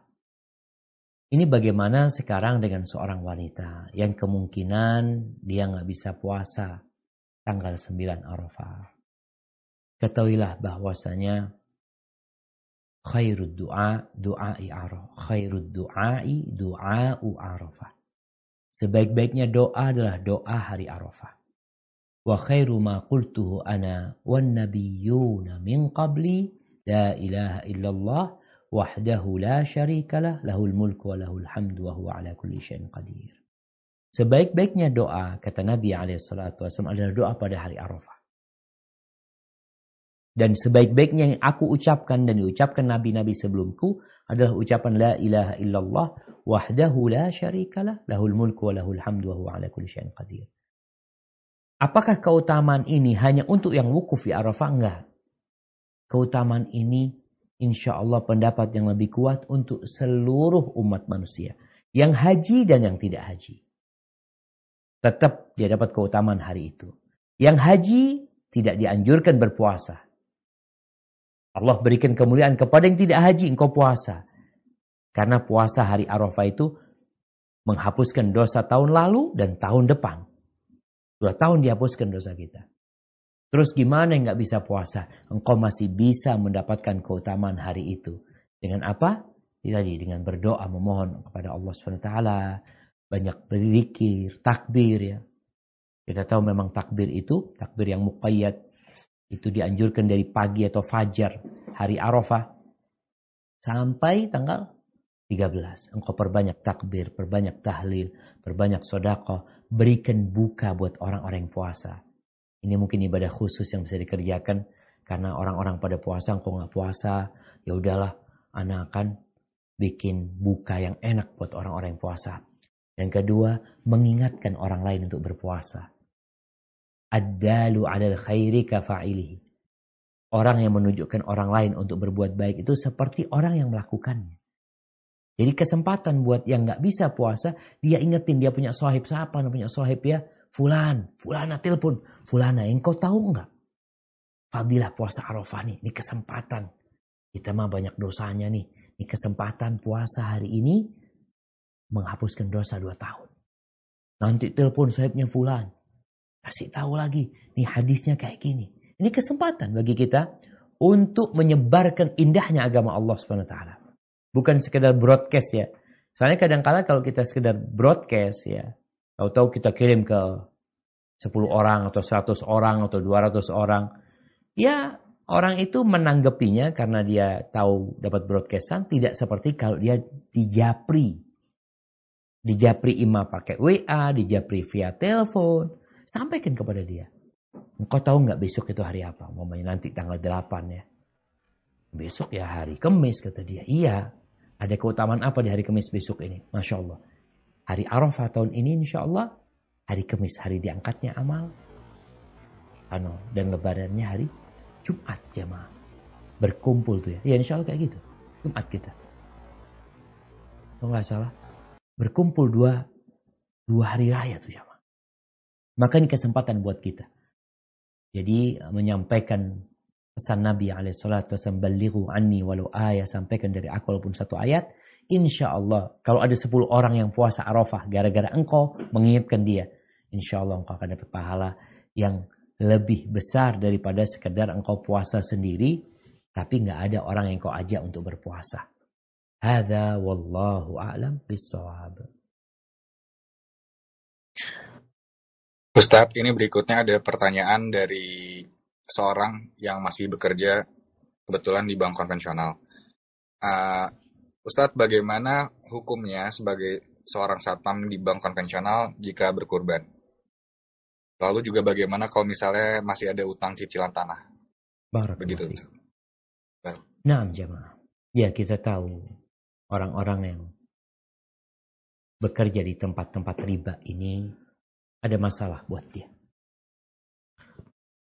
Ini bagaimana sekarang dengan seorang wanita yang kemungkinan dia nggak bisa puasa tanggal 9 Arafah. Ketahuilah bahwasanya khairud du'a'i Arafah. Khairud du'a'u Arafah. Sebaik-baiknya doa adalah doa hari Arafah. Wa khairu ma qultuhu ana wan nabiyyuna min qabli la ilaha illallah wahdahu la syarikalah lahul mulku wa lahul hamdu wa huwa ala kulli syai'in qadir. Sebaik-baiknya doa, kata Nabi SAW, adalah doa pada hari Arafah. Dan sebaik-baiknya yang aku ucapkan dan diucapkan nabi-nabi sebelumku adalah ucapan la ilaha illallah wahdahu la syarikalah lahul mulku wa lahul hamdu wa huwa ala kulli syai'in qadir. Apakah keutamaan ini hanya untuk yang wukuf di Arafah? Enggak. Keutamaan ini insya Allah pendapat yang lebih kuat untuk seluruh umat manusia. Yang haji dan yang tidak haji. Tetap dia dapat keutamaan hari itu. Yang haji tidak dianjurkan berpuasa. Allah berikan kemuliaan kepada yang tidak haji, engkau puasa. Karena puasa hari Arafah itu menghapuskan dosa tahun lalu dan tahun depan. 2 tahun dihapuskan dosa kita. Terus gimana yang gak bisa puasa? Engkau masih bisa mendapatkan keutamaan hari itu. Dengan apa? Tadi dengan berdoa, memohon kepada Allah SWT. Banyak berzikir, takbir ya. Kita tahu memang takbir itu, takbir yang muqayyad. Itu dianjurkan dari pagi atau fajar hari Arafah. Sampai tanggal 13. Engkau perbanyak takbir, perbanyak tahlil, perbanyak sedekah. Berikan buka buat orang-orang yang puasa. Ini mungkin ibadah khusus yang bisa dikerjakan. Karena orang-orang pada puasa, engkau gak puasa. Ya udahlah, anak akan bikin buka yang enak buat orang-orang yang puasa. Yang kedua, mengingatkan orang lain untuk berpuasa. Ad-dalu 'alal khairi kafa'ilihi. Orang yang menunjukkan orang lain untuk berbuat baik itu seperti orang yang melakukannya. Jadi kesempatan buat yang gak bisa puasa, dia ingetin dia punya sohib. Siapa punya sohib ya? Fulana telepon. Fulana, engkau tahu enggak? Fadilah puasa Arafah nih, ini kesempatan. Kita mah banyak dosanya nih. Ini kesempatan puasa hari ini menghapuskan dosa 2 tahun. Nanti telepon sohibnya Fulan. Kasih tahu lagi, nih hadisnya kayak gini. Ini kesempatan bagi kita untuk menyebarkan indahnya agama Allah SWT. Bukan sekedar broadcast ya. Soalnya kadang-kala kalau kita sekedar broadcast ya, tahu-tahu kita kirim ke 10 orang atau 100 orang atau 200 orang. Ya orang itu menanggapinya karena dia tahu dapat broadcastan tidak seperti kalau dia dijapri. Dijapri imam pakai WA, dijapri via telepon. Sampaikan kepada dia. engkau tahu nggak besok itu hari apa? Umpamanya nanti tanggal 8 ya. Besok ya hari Kamis, kata dia. Iya, ada keutamaan apa di hari Kamis besok ini? Masya Allah. Hari Arafah tahun ini insya Allah hari Kamis, hari diangkatnya amal. Dan lebarannya hari Jumat jamaah. Berkumpul tuh ya. Ya insya Allah kayak gitu. Jumat kita. Kalau nggak salah. Berkumpul dua hari raya tuh jamaah. Maka ini kesempatan buat kita. Jadi menyampaikan pesan Nabi SAW, balighu anni walau ayat, sampaikan dari aku walaupun satu ayat. Insya Allah kalau ada 10 orang yang puasa Arafah gara-gara engkau mengingatkan dia, insya Allah engkau akan dapat pahala yang lebih besar daripada sekedar engkau puasa sendiri tapi nggak ada orang yang kau ajak untuk berpuasa. Hadza wallahu a'lam bissawab. Ustadz, ini berikutnya ada pertanyaan dari seorang yang masih bekerja kebetulan di bank konvensional. Ustadz, bagaimana hukumnya sebagai seorang satpam di bank konvensional jika berkurban? Lalu juga bagaimana kalau misalnya masih ada utang cicilan tanah? Begitu. Nah, jemaah. Ya, kita tahu orang-orang yang bekerja di tempat-tempat riba ini ada masalah buat dia.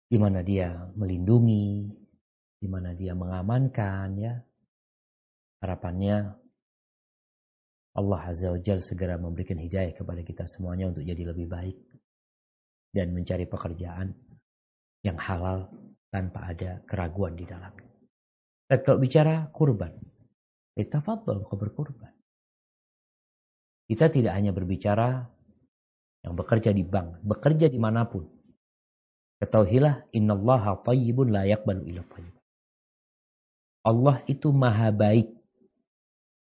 Di mana dia melindungi, di mana dia mengamankan ya. Harapannya Allah Azza wa Jalla segera memberikan hidayah kepada kita semuanya untuk jadi lebih baik dan mencari pekerjaan yang halal tanpa ada keraguan di dalamnya. Dan kalau bicara kurban, tafadhol kau berkurban. Kita tidak hanya berbicara yang bekerja di bank, bekerja dimanapun. Ketahuilah, innallaha thayyibun la yaqbalu illa thayyiban. Allah itu maha baik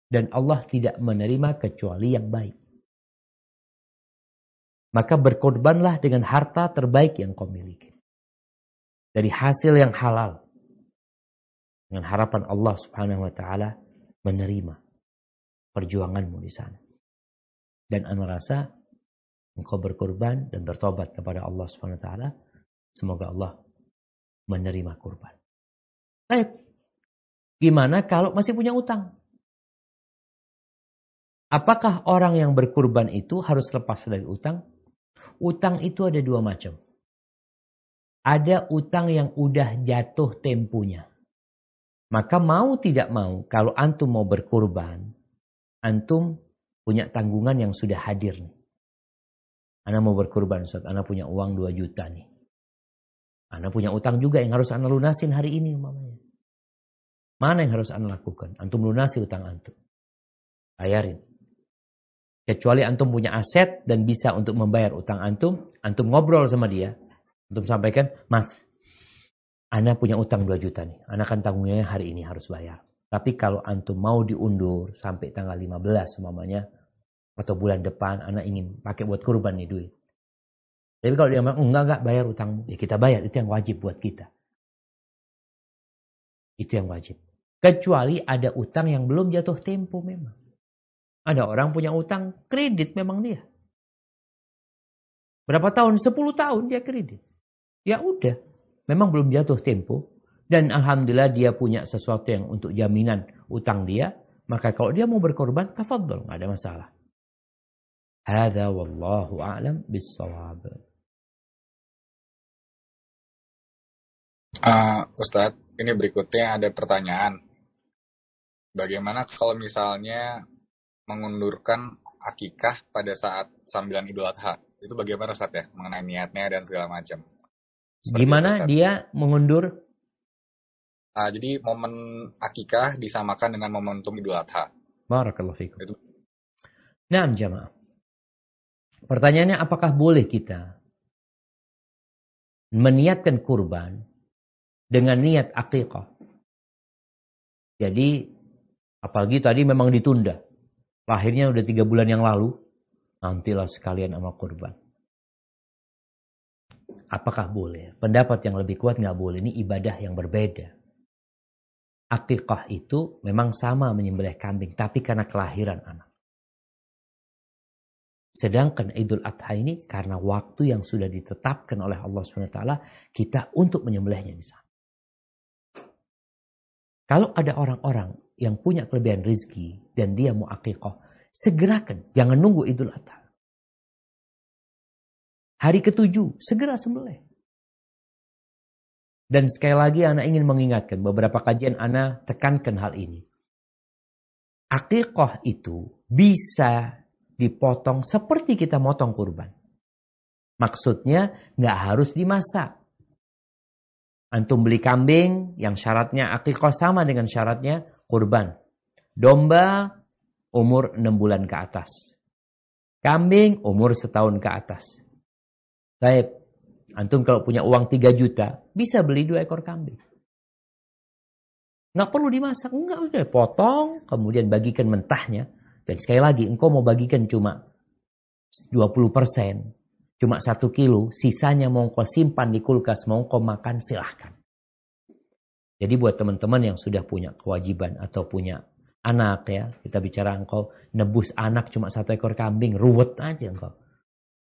dan Allah tidak menerima kecuali yang baik. Maka berkorbanlah dengan harta terbaik yang kau miliki. Dari hasil yang halal. Dengan harapan Allah Subhanahu wa taala menerima perjuanganmu di sana. Dan ana rasa engkau berkorban dan bertobat kepada Allah Subhanahu wa taala, semoga Allah menerima kurban. Baik. Gimana kalau masih punya utang? Apakah orang yang berkurban itu harus lepas dari utang? Utang itu ada dua macam. Ada utang yang udah jatuh temponya. Maka mau tidak mau, kalau antum mau berkurban, antum punya tanggungan yang sudah hadir nih. Ana mau berkurban, Ustaz. Ana punya uang 2 juta nih. Ana punya utang juga yang harus ana lunasin hari ini umpamanya. Mana yang harus ana lakukan? Antum lunasi utang antum. Bayarin. Kecuali antum punya aset dan bisa untuk membayar utang antum ngobrol sama dia. Antum sampaikan, Mas, ana punya utang 2 juta nih. Ana kan tanggungnya hari ini harus bayar. Tapi kalau antum mau diundur sampai tanggal 15 umpamanya, atau bulan depan, ana ingin pakai buat kurban nih duit. Tapi kalau dia bilang, enggak bayar utangmu. Ya kita bayar, itu yang wajib buat kita. Itu yang wajib. Kecuali ada utang yang belum jatuh tempo memang. Ada orang punya utang kredit memang dia. Berapa tahun? 10 tahun dia kredit. Ya udah. Memang belum jatuh tempo. Dan alhamdulillah dia punya sesuatu yang untuk jaminan utang dia. Maka kalau dia mau berkorban, tafadhol. Nggak ada masalah. Hadza wallahu a'lam bissawab. Ustadz, ini berikutnya ada pertanyaan. Bagaimana kalau misalnya mengundurkan akikah pada saat sambilan Idul Adha? Itu bagaimana Ustadz ya? Mengenai niatnya dan segala macam. Gimana dia mengundur? Jadi momen akikah disamakan dengan momentum Idul Adha. Barakallahu fikum. Nah, jamaah. Pertanyaannya, apakah boleh kita meniatkan kurban dengan niat akikah? Jadi, apalagi tadi memang ditunda. Lahirnya udah 3 bulan yang lalu. Nantilah sekalian sama kurban. Apakah boleh? Pendapat yang lebih kuat nggak boleh. Ini ibadah yang berbeda. Akikah itu memang sama menyembelih kambing. Tapi karena kelahiran anak. Sedangkan Idul Adha ini karena waktu yang sudah ditetapkan oleh Allah SWT, kita untuk menyembelihnya di sana. Kalau ada orang-orang yang punya kelebihan rezeki dan dia mau akikah, segerakan, jangan nunggu Idul Adha. Hari ke-7, segera sembelih. Dan sekali lagi Ana ingin mengingatkan, beberapa kajian Ana tekankan hal ini. Akikah itu bisa dipotong seperti kita motong kurban. Maksudnya nggak harus dimasak. Antum beli kambing yang syaratnya akikah sama dengan syaratnya kurban. Domba umur 6 bulan ke atas. Kambing umur setahun ke atas. Baik, antum kalau punya uang 3 juta, bisa beli 2 ekor kambing. Nggak perlu dimasak, nggak usah potong, kemudian bagikan mentahnya. Dan sekali lagi, engkau mau bagikan cuma 20%, cuma 1 kilo, sisanya mau engkau simpan di kulkas, mau engkau makan, silahkan. Jadi buat teman-teman yang sudah punya kewajiban atau punya anak ya, kita bicara engkau nebus anak cuma 1 ekor kambing, ruwet aja engkau.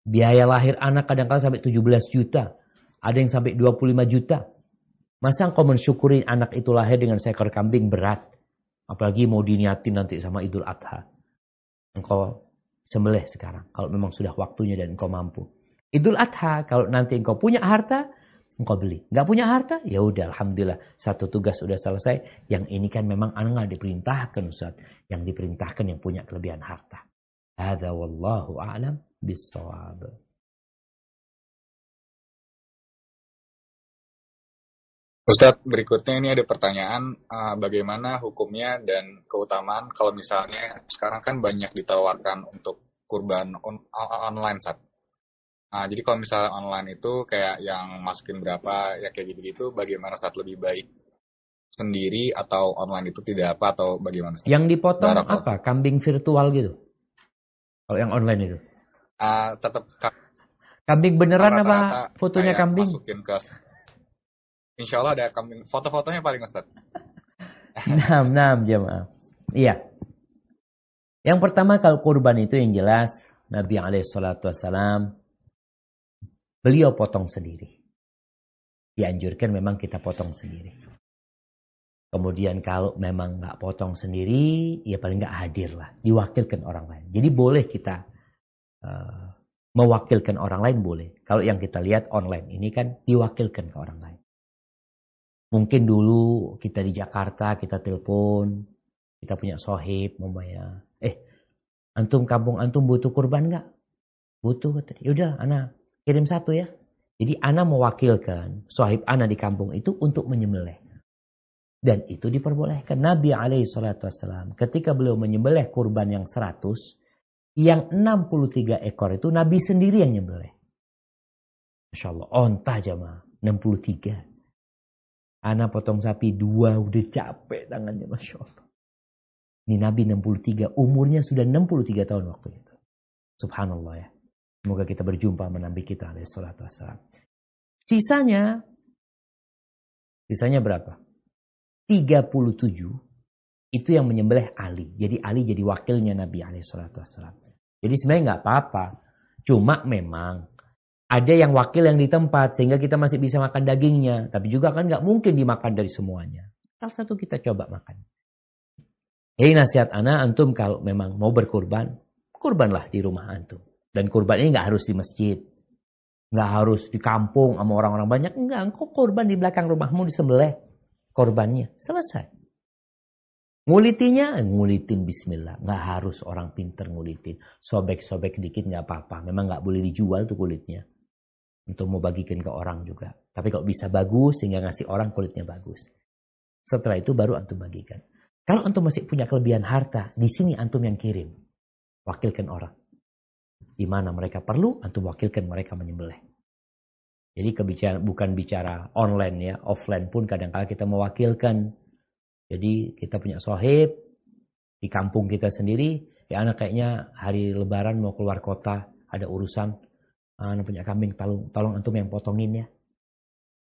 Biaya lahir anak kadang-kadang sampai 17 juta, ada yang sampai 25 juta. Masa engkau mensyukuri anak itu lahir dengan seekor kambing, berat. Apalagi mau diniatin nanti sama Idul Adha. Engkau sembelih sekarang kalau memang sudah waktunya dan engkau mampu. Idul Adha kalau nanti engkau punya harta, engkau beli. Enggak punya harta, ya udah alhamdulillah satu tugas sudah selesai. Yang ini kan memang enggak diperintahkan Ustaz, yang diperintahkan yang punya kelebihan harta. Hadza wallahu a'lam bis-shawab. Ustadz, berikutnya ini ada pertanyaan, bagaimana hukumnya dan keutamaan kalau misalnya sekarang kan banyak ditawarkan untuk kurban online, Ustadz. Jadi kalau misalnya online itu kayak yang masukin berapa, ya kayak gitu-gitu, bagaimana saat lebih baik sendiri atau online itu tidak apa atau bagaimana, Ustadz? Yang dipotong apa? Kambing virtual gitu? Kalau yang online itu? Tetap kambing beneran apa fotonya kambing? Masukin ke... Insya Allah ada kambing, foto-fotonya paling Ustaz. Nah, jemaah. Iya. Yang pertama kalau kurban itu yang jelas Nabi SAW beliau potong sendiri. Dianjurkan memang kita potong sendiri. Kemudian kalau memang nggak potong sendiri, ya paling nggak hadir lah, diwakilkan orang lain. Jadi boleh kita mewakilkan orang lain boleh. Kalau yang kita lihat online ini kan diwakilkan ke orang lain. Mungkin dulu kita di Jakarta, kita telepon, kita punya sohib, membayar. Antum kampung antum butuh kurban nggak? Butuh. Yaudah, ana kirim 1 ya. Jadi ana mewakilkan sohib ana di kampung itu untuk menyembelih. Dan itu diperbolehkan. Nabi SAW ketika beliau menyembelih kurban yang 100, yang 63 ekor itu Nabi sendiri yang nyembelih. Masya Allah, onta jamaah, 63. Ana potong sapi 2 udah capek tangannya, Masya Allah. Ini Nabi 63, umurnya sudah 63 tahun waktu itu. Subhanallah ya. Semoga kita berjumpa sama Nabi kita alaihi salatu wassalam. Sisanya berapa? 37 itu yang menyembelih Ali. Jadi Ali jadi wakilnya Nabi alaihi salatu wassalam. Jadi sebenarnya nggak apa-apa. Cuma memang ada yang wakil yang di tempat sehingga kita masih bisa makan dagingnya. Tapi juga kan nggak mungkin dimakan dari semuanya. Salah satu kita coba makan. Jadi nasihat ana, antum kalau memang mau berkurban, kurbanlah di rumah antum. Dan kurban ini nggak harus di masjid. Nggak harus di kampung sama orang-orang banyak. Enggak, engkau kurban di belakang rumahmu disembelih korbannya. Selesai. Ngulitin bismillah. Nggak harus orang pinter ngulitin. Sobek-sobek dikit nggak apa-apa. Memang nggak boleh dijual tuh kulitnya. Untuk mau bagikan ke orang juga. Tapi kalau bisa bagus sehingga ngasih orang kulitnya bagus. Setelah itu baru antum bagikan. Kalau antum masih punya kelebihan harta, di sini antum yang kirim. Wakilkan orang. Di mana mereka perlu, antum wakilkan mereka menyembelih. Jadi bukan bicara online ya, offline pun kadang-kadang kita mewakilkan. Jadi kita punya sohib di kampung kita sendiri, ya anak kayaknya hari lebaran mau keluar kota, ada urusan, anak punya kambing, tolong antum yang potongin ya.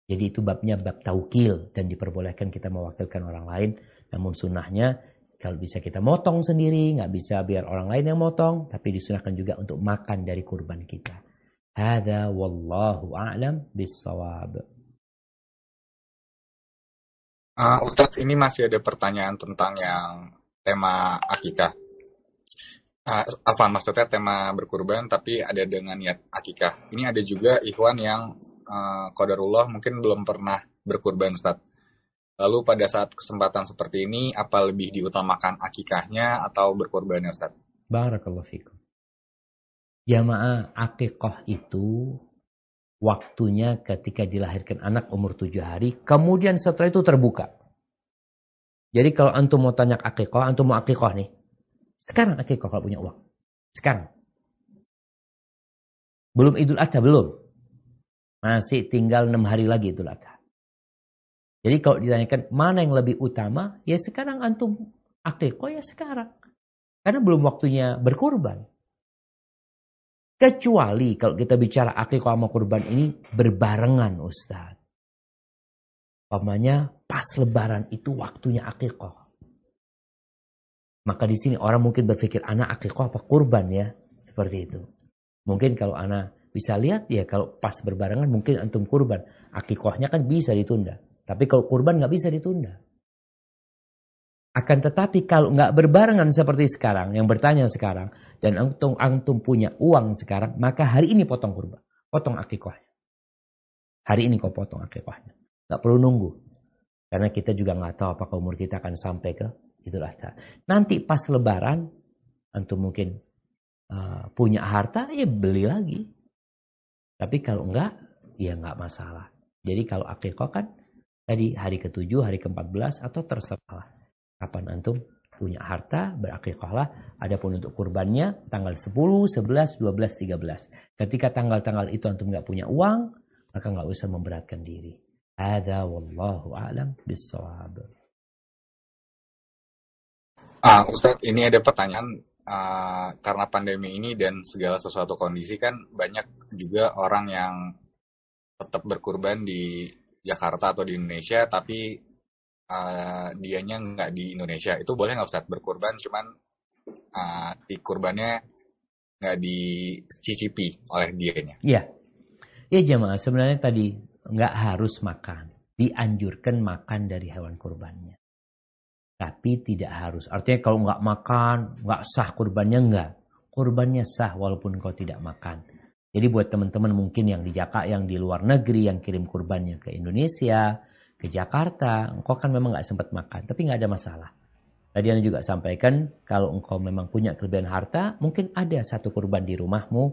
Jadi itu babnya bab taukil dan diperbolehkan kita mewakilkan orang lain. Namun sunnahnya Kalau bisa kita motong sendiri, nggak bisa biar orang lain yang motong, tapi disunahkan juga untuk makan dari kurban kita. Hadza wallahu a'lam bissawab. Ustadz, ini masih ada pertanyaan tentang yang tema akikah. Apa maksudnya tema berkurban tapi ada dengan niat akikah. Ini ada juga ikhwan yang qadarullah mungkin belum pernah berkurban, Ustadz. Lalu pada saat kesempatan seperti ini, apa lebih diutamakan akikahnya atau berkurbannya, Ustadz? Barakallahu fikum. Jamaah akikah itu waktunya ketika dilahirkan anak umur 7 hari, kemudian setelah itu terbuka. Jadi kalau antum mau tanya akikah, antum mau akikah nih, sekarang akikah kalau punya uang. Sekarang. Belum Idul Adha, belum. Masih tinggal 6 hari lagi Idul Adha. Jadi kalau ditanyakan mana yang lebih utama, ya sekarang antum akikah ya sekarang. Karena belum waktunya berkurban. Kecuali kalau kita bicara akikah sama kurban ini berbarengan, Ustaz. Umpamanya pas lebaran itu waktunya akikah. Maka di sini orang mungkin berpikir anak akikah apa kurban ya, seperti itu. Mungkin kalau anak bisa lihat ya kalau pas berbarengan mungkin antum kurban, akikahnya kan bisa ditunda. Tapi kalau kurban nggak bisa ditunda. Akan tetapi kalau nggak berbarengan seperti sekarang, yang bertanya sekarang, dan antum punya uang sekarang, maka hari ini potong kurban, potong akikahnya. Hari ini kau potong akikahnya, nggak perlu nunggu, karena kita juga nggak tahu apakah umur kita akan sampai ke Idul Adha. Nanti pas Lebaran, antum mungkin punya harta, ya beli lagi. Tapi kalau enggak, ya nggak masalah. Jadi kalau akikah kan tadi hari ke-7, hari ke-14 atau terserah. Kapan antum punya harta, berakikahlah. Adapun untuk kurbannya tanggal 10, 11, 12, 13. Ketika tanggal-tanggal itu antum nggak punya uang, maka nggak usah memberatkan diri. Hadza wallahu a'lam bissawab. Ustadz, ini ada pertanyaan. Karena pandemi ini dan segala sesuatu kondisi kan banyak juga orang yang tetap berkurban di Jakarta atau di Indonesia, tapi dianya nggak di Indonesia. Itu boleh nggak Ustadz berkurban, cuman di kurbannya nggak dicicipi oleh dianya? Iya. Ya jemaah, sebenarnya tadi nggak harus makan. Dianjurkan makan dari hewan kurbannya. Tapi tidak harus. Artinya kalau nggak makan, nggak sah kurbannya, nggak. Kurbannya sah walaupun kau tidak makan. Jadi buat teman-teman mungkin yang di Jakarta, yang di luar negeri, yang kirim kurbannya ke Indonesia, ke Jakarta, engkau kan memang nggak sempat makan. Tapi nggak ada masalah. Tadi Anda juga sampaikan, kalau engkau memang punya kelebihan harta, mungkin ada satu kurban di rumahmu,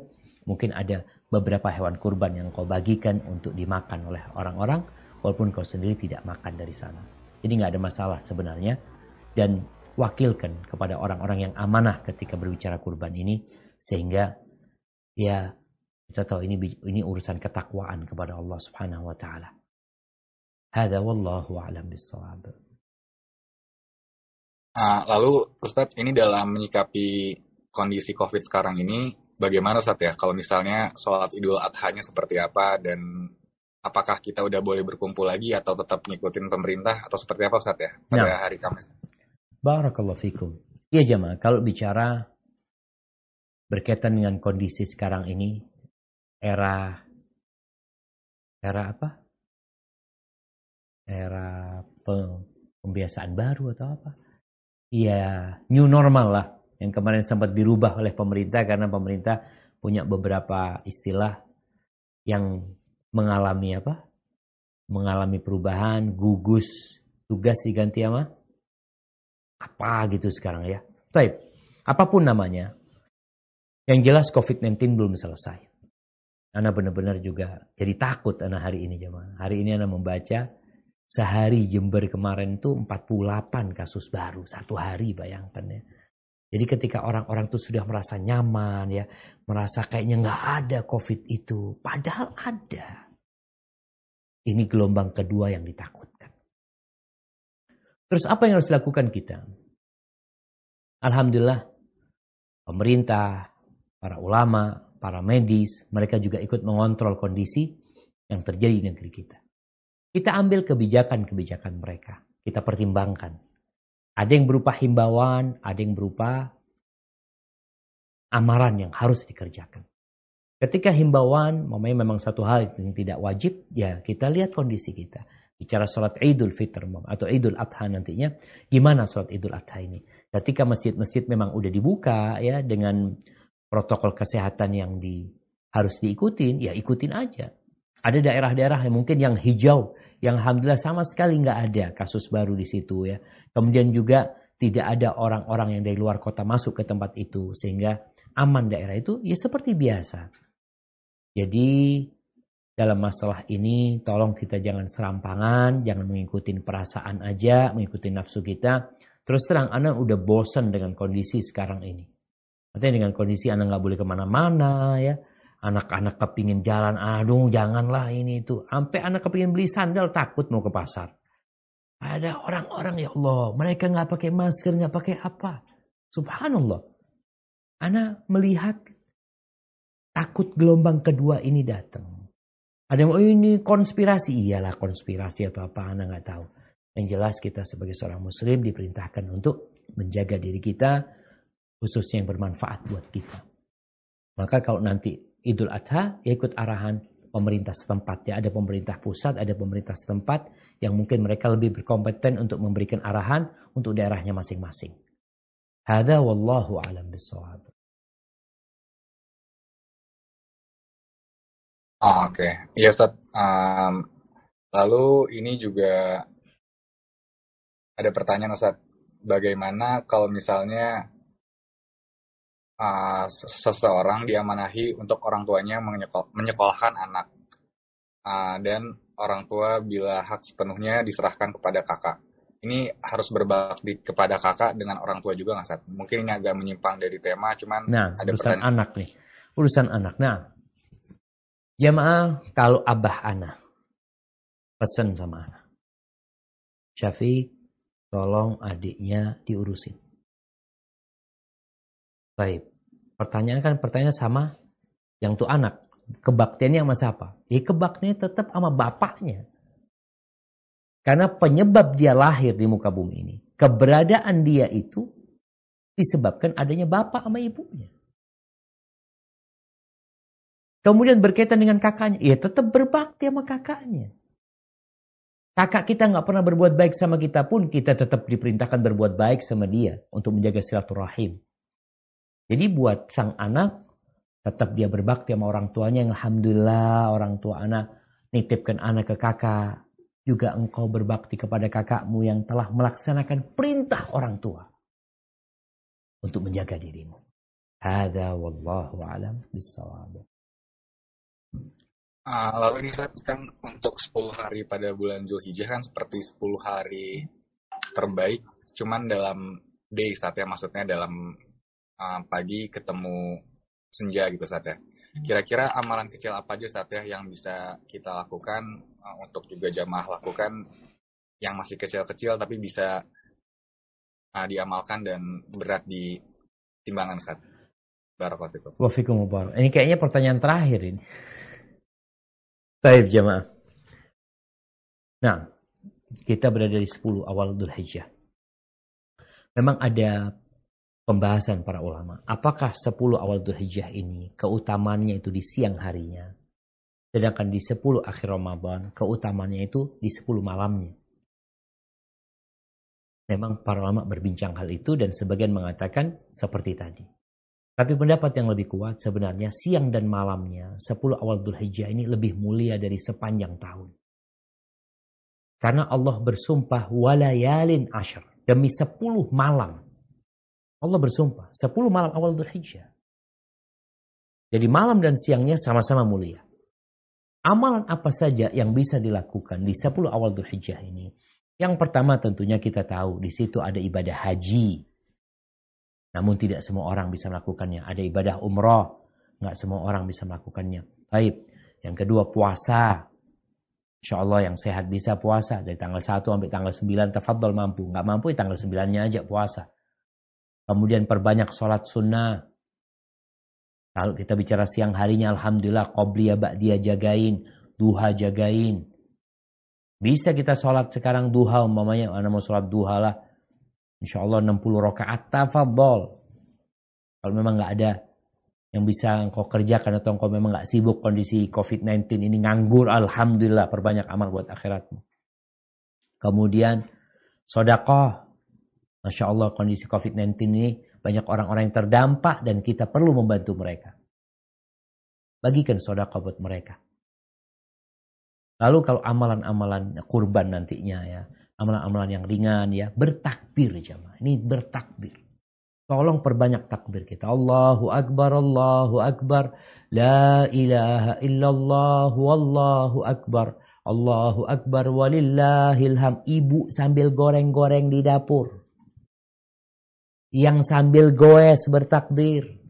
mungkin ada beberapa hewan kurban yang kau bagikan untuk dimakan oleh orang-orang, walaupun kau sendiri tidak makan dari sana. Jadi nggak ada masalah sebenarnya. Dan wakilkan kepada orang-orang yang amanah ketika berbicara kurban ini, sehingga ya kita tahu ini urusan ketakwaan kepada Allah Subhanahu wa taala. Hadza wallahu a'lam bissawab. Lalu Ustadz, ini dalam menyikapi kondisi COVID sekarang ini, bagaimana Ustadz ya? Kalau misalnya sholat Idul Adha-nya seperti apa, dan apakah kita udah boleh berkumpul lagi atau tetap ngikutin pemerintah, atau seperti apa Ustadz ya pada hari Kamis? Barakallahu fikum. Ya jemaah, kalau bicara berkaitan dengan kondisi sekarang ini, era apa? Era pembiasaan baru atau apa? Ya, new normal lah. Yang kemarin sempat dirubah oleh pemerintah karena pemerintah punya beberapa istilah yang mengalami apa? Mengalami perubahan, gugus, tugas diganti apa gitu sekarang ya. Baik, apapun namanya. Yang jelas COVID-19 belum selesai. Ana benar-benar juga jadi takut Ana hari ini jemaah. Hari ini Ana membaca sehari Jember kemarin itu 48 kasus baru. Satu hari bayangkan ya. Jadi ketika orang-orang itu sudah merasa nyaman ya. Merasa kayaknya nggak ada COVID itu. Padahal ada. Ini gelombang kedua yang ditakutkan. Terus apa yang harus dilakukan kita? Alhamdulillah pemerintah, para ulama, para medis, mereka juga ikut mengontrol kondisi yang terjadi di negeri kita. Kita ambil kebijakan-kebijakan mereka. Kita pertimbangkan. Ada yang berupa himbauan, ada yang berupa amaran yang harus dikerjakan. Ketika himbauan, memang satu hal yang tidak wajib, ya kita lihat kondisi kita. Bicara sholat Idul Fitr atau Idul Adha nantinya, gimana sholat Idul Adha ini? Ketika masjid-masjid memang udah dibuka ya dengan protokol kesehatan yang harus diikutin, ya ikutin aja. Ada daerah-daerah yang mungkin yang hijau, yang alhamdulillah sama sekali nggak ada kasus baru di situ ya. Kemudian juga tidak ada orang-orang yang dari luar kota masuk ke tempat itu, sehingga aman daerah itu ya seperti biasa. Jadi dalam masalah ini tolong kita jangan serampangan, jangan mengikuti perasaan aja, mengikuti nafsu kita. Terus terang, anak udah bosan dengan kondisi sekarang ini. Artinya dengan kondisi anak nggak boleh kemana-mana ya. Anak-anak kepingin jalan, aduh janganlah ini itu. Sampai anak kepingin beli sandal takut mau ke pasar. Ada orang-orang ya Allah, mereka nggak pakai masker, nggak pakai apa. Subhanallah. Anak melihat takut gelombang kedua ini datang. Ada yang ini konspirasi. Iyalah konspirasi atau apa, anak nggak tahu. Yang jelas kita sebagai seorang muslim diperintahkan untuk menjaga diri kita, khususnya yang bermanfaat buat kita. Maka kalau nanti Idul Adha, ya ikut arahan pemerintah setempat. Ya, ada pemerintah pusat, ada pemerintah setempat yang mungkin mereka lebih berkompeten untuk memberikan arahan untuk daerahnya masing-masing. Hadza wallahu a'lam bishawab. Oke. Iya, Ustaz. Lalu ini juga ada pertanyaan, Ustaz. Bagaimana kalau misalnya seseorang diamanahi untuk orang tuanya menyekolahkan anak, dan orang tua bila hak sepenuhnya diserahkan kepada kakak. Ini harus berbakti kepada kakak dengan orang tua juga nggak, Ustaz? Mungkin ini agak menyimpang dari tema, cuman ada urusan pertanyaan. Anak nih. Urusan anak. Nah, jamaah, kalau abah anak pesan sama anak, Syafiq, tolong adiknya diurusin. Baik. Pertanyaan sama yang tuh anak. Kebaktiannya sama siapa? Ya kebaktiannya tetap sama bapaknya. Karena penyebab dia lahir di muka bumi ini, keberadaan dia itu disebabkan adanya bapak sama ibunya. Kemudian berkaitan dengan kakaknya, ya tetap berbakti sama kakaknya. Kakak kita nggak pernah berbuat baik sama kita pun, kita tetap diperintahkan berbuat baik sama dia untuk menjaga silaturahim. Jadi buat sang anak, tetap dia berbakti sama orang tuanya. Alhamdulillah orang tua anak nitipkan anak ke kakak. Juga engkau berbakti kepada kakakmu yang telah melaksanakan perintah orang tua untuk menjaga dirimu. Hadza wallahu a'lam bissawab. Lalu ini, Ustaz, kan untuk 10 hari pada bulan Zulhijjah kan seperti 10 hari terbaik, cuman dalam day, Ustaz, ya, maksudnya dalam pagi ketemu senja gitu, Ustaz, ya. Kira-kira amalan kecil apa aja, Ustaz, ya, yang bisa kita lakukan untuk juga jamaah lakukan yang masih kecil-kecil tapi bisa diamalkan dan berat di timbangan, Ustaz? Barakallahu fikum. Ini kayaknya pertanyaan terakhir ini. Baik jamaah. Nah, kita berada di 10 awal Dzulhijjah. Memang ada pembahasan para ulama. Apakah 10 awal Dzulhijjah ini keutamaannya itu di siang harinya? Sedangkan di 10 akhir Ramadan keutamaannya itu di 10 malamnya. Memang para ulama berbincang hal itu dan sebagian mengatakan seperti tadi. Tapi pendapat yang lebih kuat sebenarnya siang dan malamnya 10 awal Dzulhijjah ini lebih mulia dari sepanjang tahun. Karena Allah bersumpah walayalin ashar, demi 10 malam. Allah bersumpah 10 malam awal Dzulhijjah. Jadi malam dan siangnya sama-sama mulia. Amalan apa saja yang bisa dilakukan di 10 awal Dzulhijjah ini? Yang pertama tentunya kita tahu di situ ada ibadah haji. Namun tidak semua orang bisa melakukannya. Ada ibadah umrah, nggak semua orang bisa melakukannya. Baik. Yang kedua puasa. Insya Allah yang sehat bisa puasa dari tanggal 1 sampai tanggal 9 tafadhol mampu. Nggak mampu ya tanggal 9-nya aja puasa. Kemudian perbanyak sholat sunnah. Kalau kita bicara siang harinya, alhamdulillah qobliyah ba'diyah jagain, duha jagain. Bisa kita sholat sekarang duha, umpamanya mana mau sholat duha lah. Insya Allah 60 rakaat tafadhol. Kalau memang nggak ada yang bisa engkau kerjakan atau engkau memang nggak sibuk kondisi COVID-19 ini nganggur, alhamdulillah, perbanyak amal buat akhiratmu. Kemudian sedekah. Masya Allah, kondisi COVID-19 ini banyak orang-orang yang terdampak dan kita perlu membantu mereka. Bagikan sedekah buat mereka. Lalu kalau amalan-amalan kurban nantinya ya, amalan-amalan yang ringan ya, bertakbir jamaah. Ini bertakbir. Tolong perbanyak takbir kita. Allahu Akbar, Allahu Akbar. La ilaha illallah, wallahu Akbar. Allahu Akbar, walillahilham. Ibu sambil goreng-goreng di dapur. Yang sambil goes bertakbir.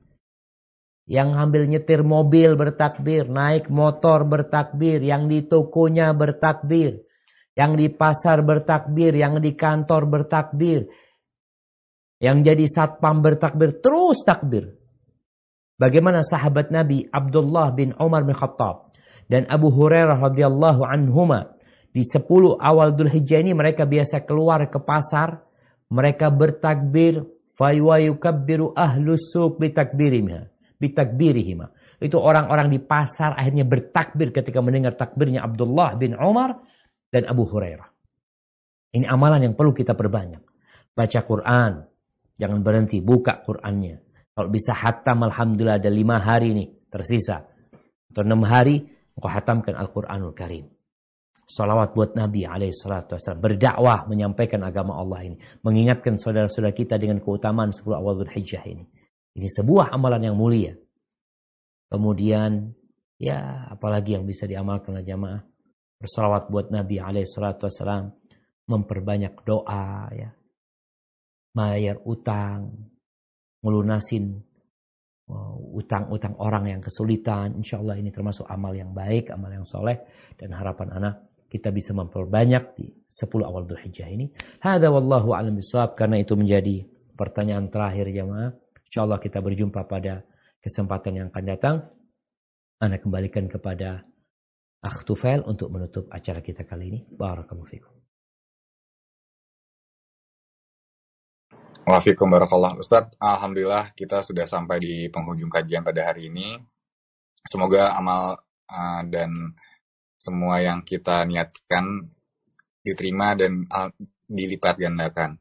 Yang sambil nyetir mobil bertakbir. Naik motor bertakbir. Yang di tokonya bertakbir. Yang di pasar bertakbir. Yang di kantor bertakbir. Yang jadi satpam bertakbir, terus takbir. Bagaimana sahabat Nabi Abdullah bin Umar bin Khattab dan Abu Hurairah radhiyallahu anhuma di 10 awal Dzulhijjah ini mereka biasa keluar ke pasar, mereka bertakbir, fa yukabbiru ahlus suq bitakbirihim. Itu orang-orang di pasar akhirnya bertakbir ketika mendengar takbirnya Abdullah bin Umar dan Abu Hurairah. Ini amalan yang perlu kita perbanyak. Baca Quran. Jangan berhenti, buka Qur'annya. Kalau bisa hatam, alhamdulillah ada 5 hari nih tersisa. Atau 6 hari, engkau hatamkan Al-Quranul Karim. Salawat buat Nabi SAW. Berdakwah, menyampaikan agama Allah ini. Mengingatkan saudara-saudara kita dengan keutamaan 10 awal Dzulhijjah ini. Ini sebuah amalan yang mulia. Kemudian, ya apalagi yang bisa diamalkan oleh jamaah. Bersalawat buat Nabi SAW. Memperbanyak doa, ya. Bayar utang, ngelunasin utang-utang orang yang kesulitan. Insya Allah ini termasuk amal yang baik, amal yang soleh. Dan harapan anak kita bisa memperbanyak di 10 awal Dzulhijjah ini. Hadza wallahu a'lam bishawab. Karena itu menjadi pertanyaan terakhir jamaah. Insya Allah kita berjumpa pada kesempatan yang akan datang. Ana kembalikan kepada Akh Tufail untuk menutup acara kita kali ini. Barakallahu fikum. Waalaikumsalam barakallah. Ustadz, alhamdulillah kita sudah sampai di penghujung kajian pada hari ini. Semoga amal dan semua yang kita niatkan diterima dan dilipat gandakan.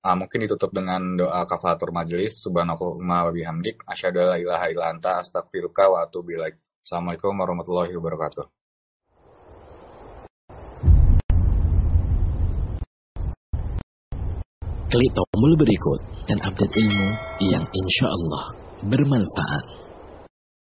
Mungkin ditutup dengan doa kafaratul majelis. Subhanakallahumma wa bihamdik, asyhadu an la ilaha illa anta, astaghfiruka wa atubu ilaik. Assalamualaikum warahmatullahi wabarakatuh. Klik tombol berikut dan update ilmu yang insya Allah bermanfaat.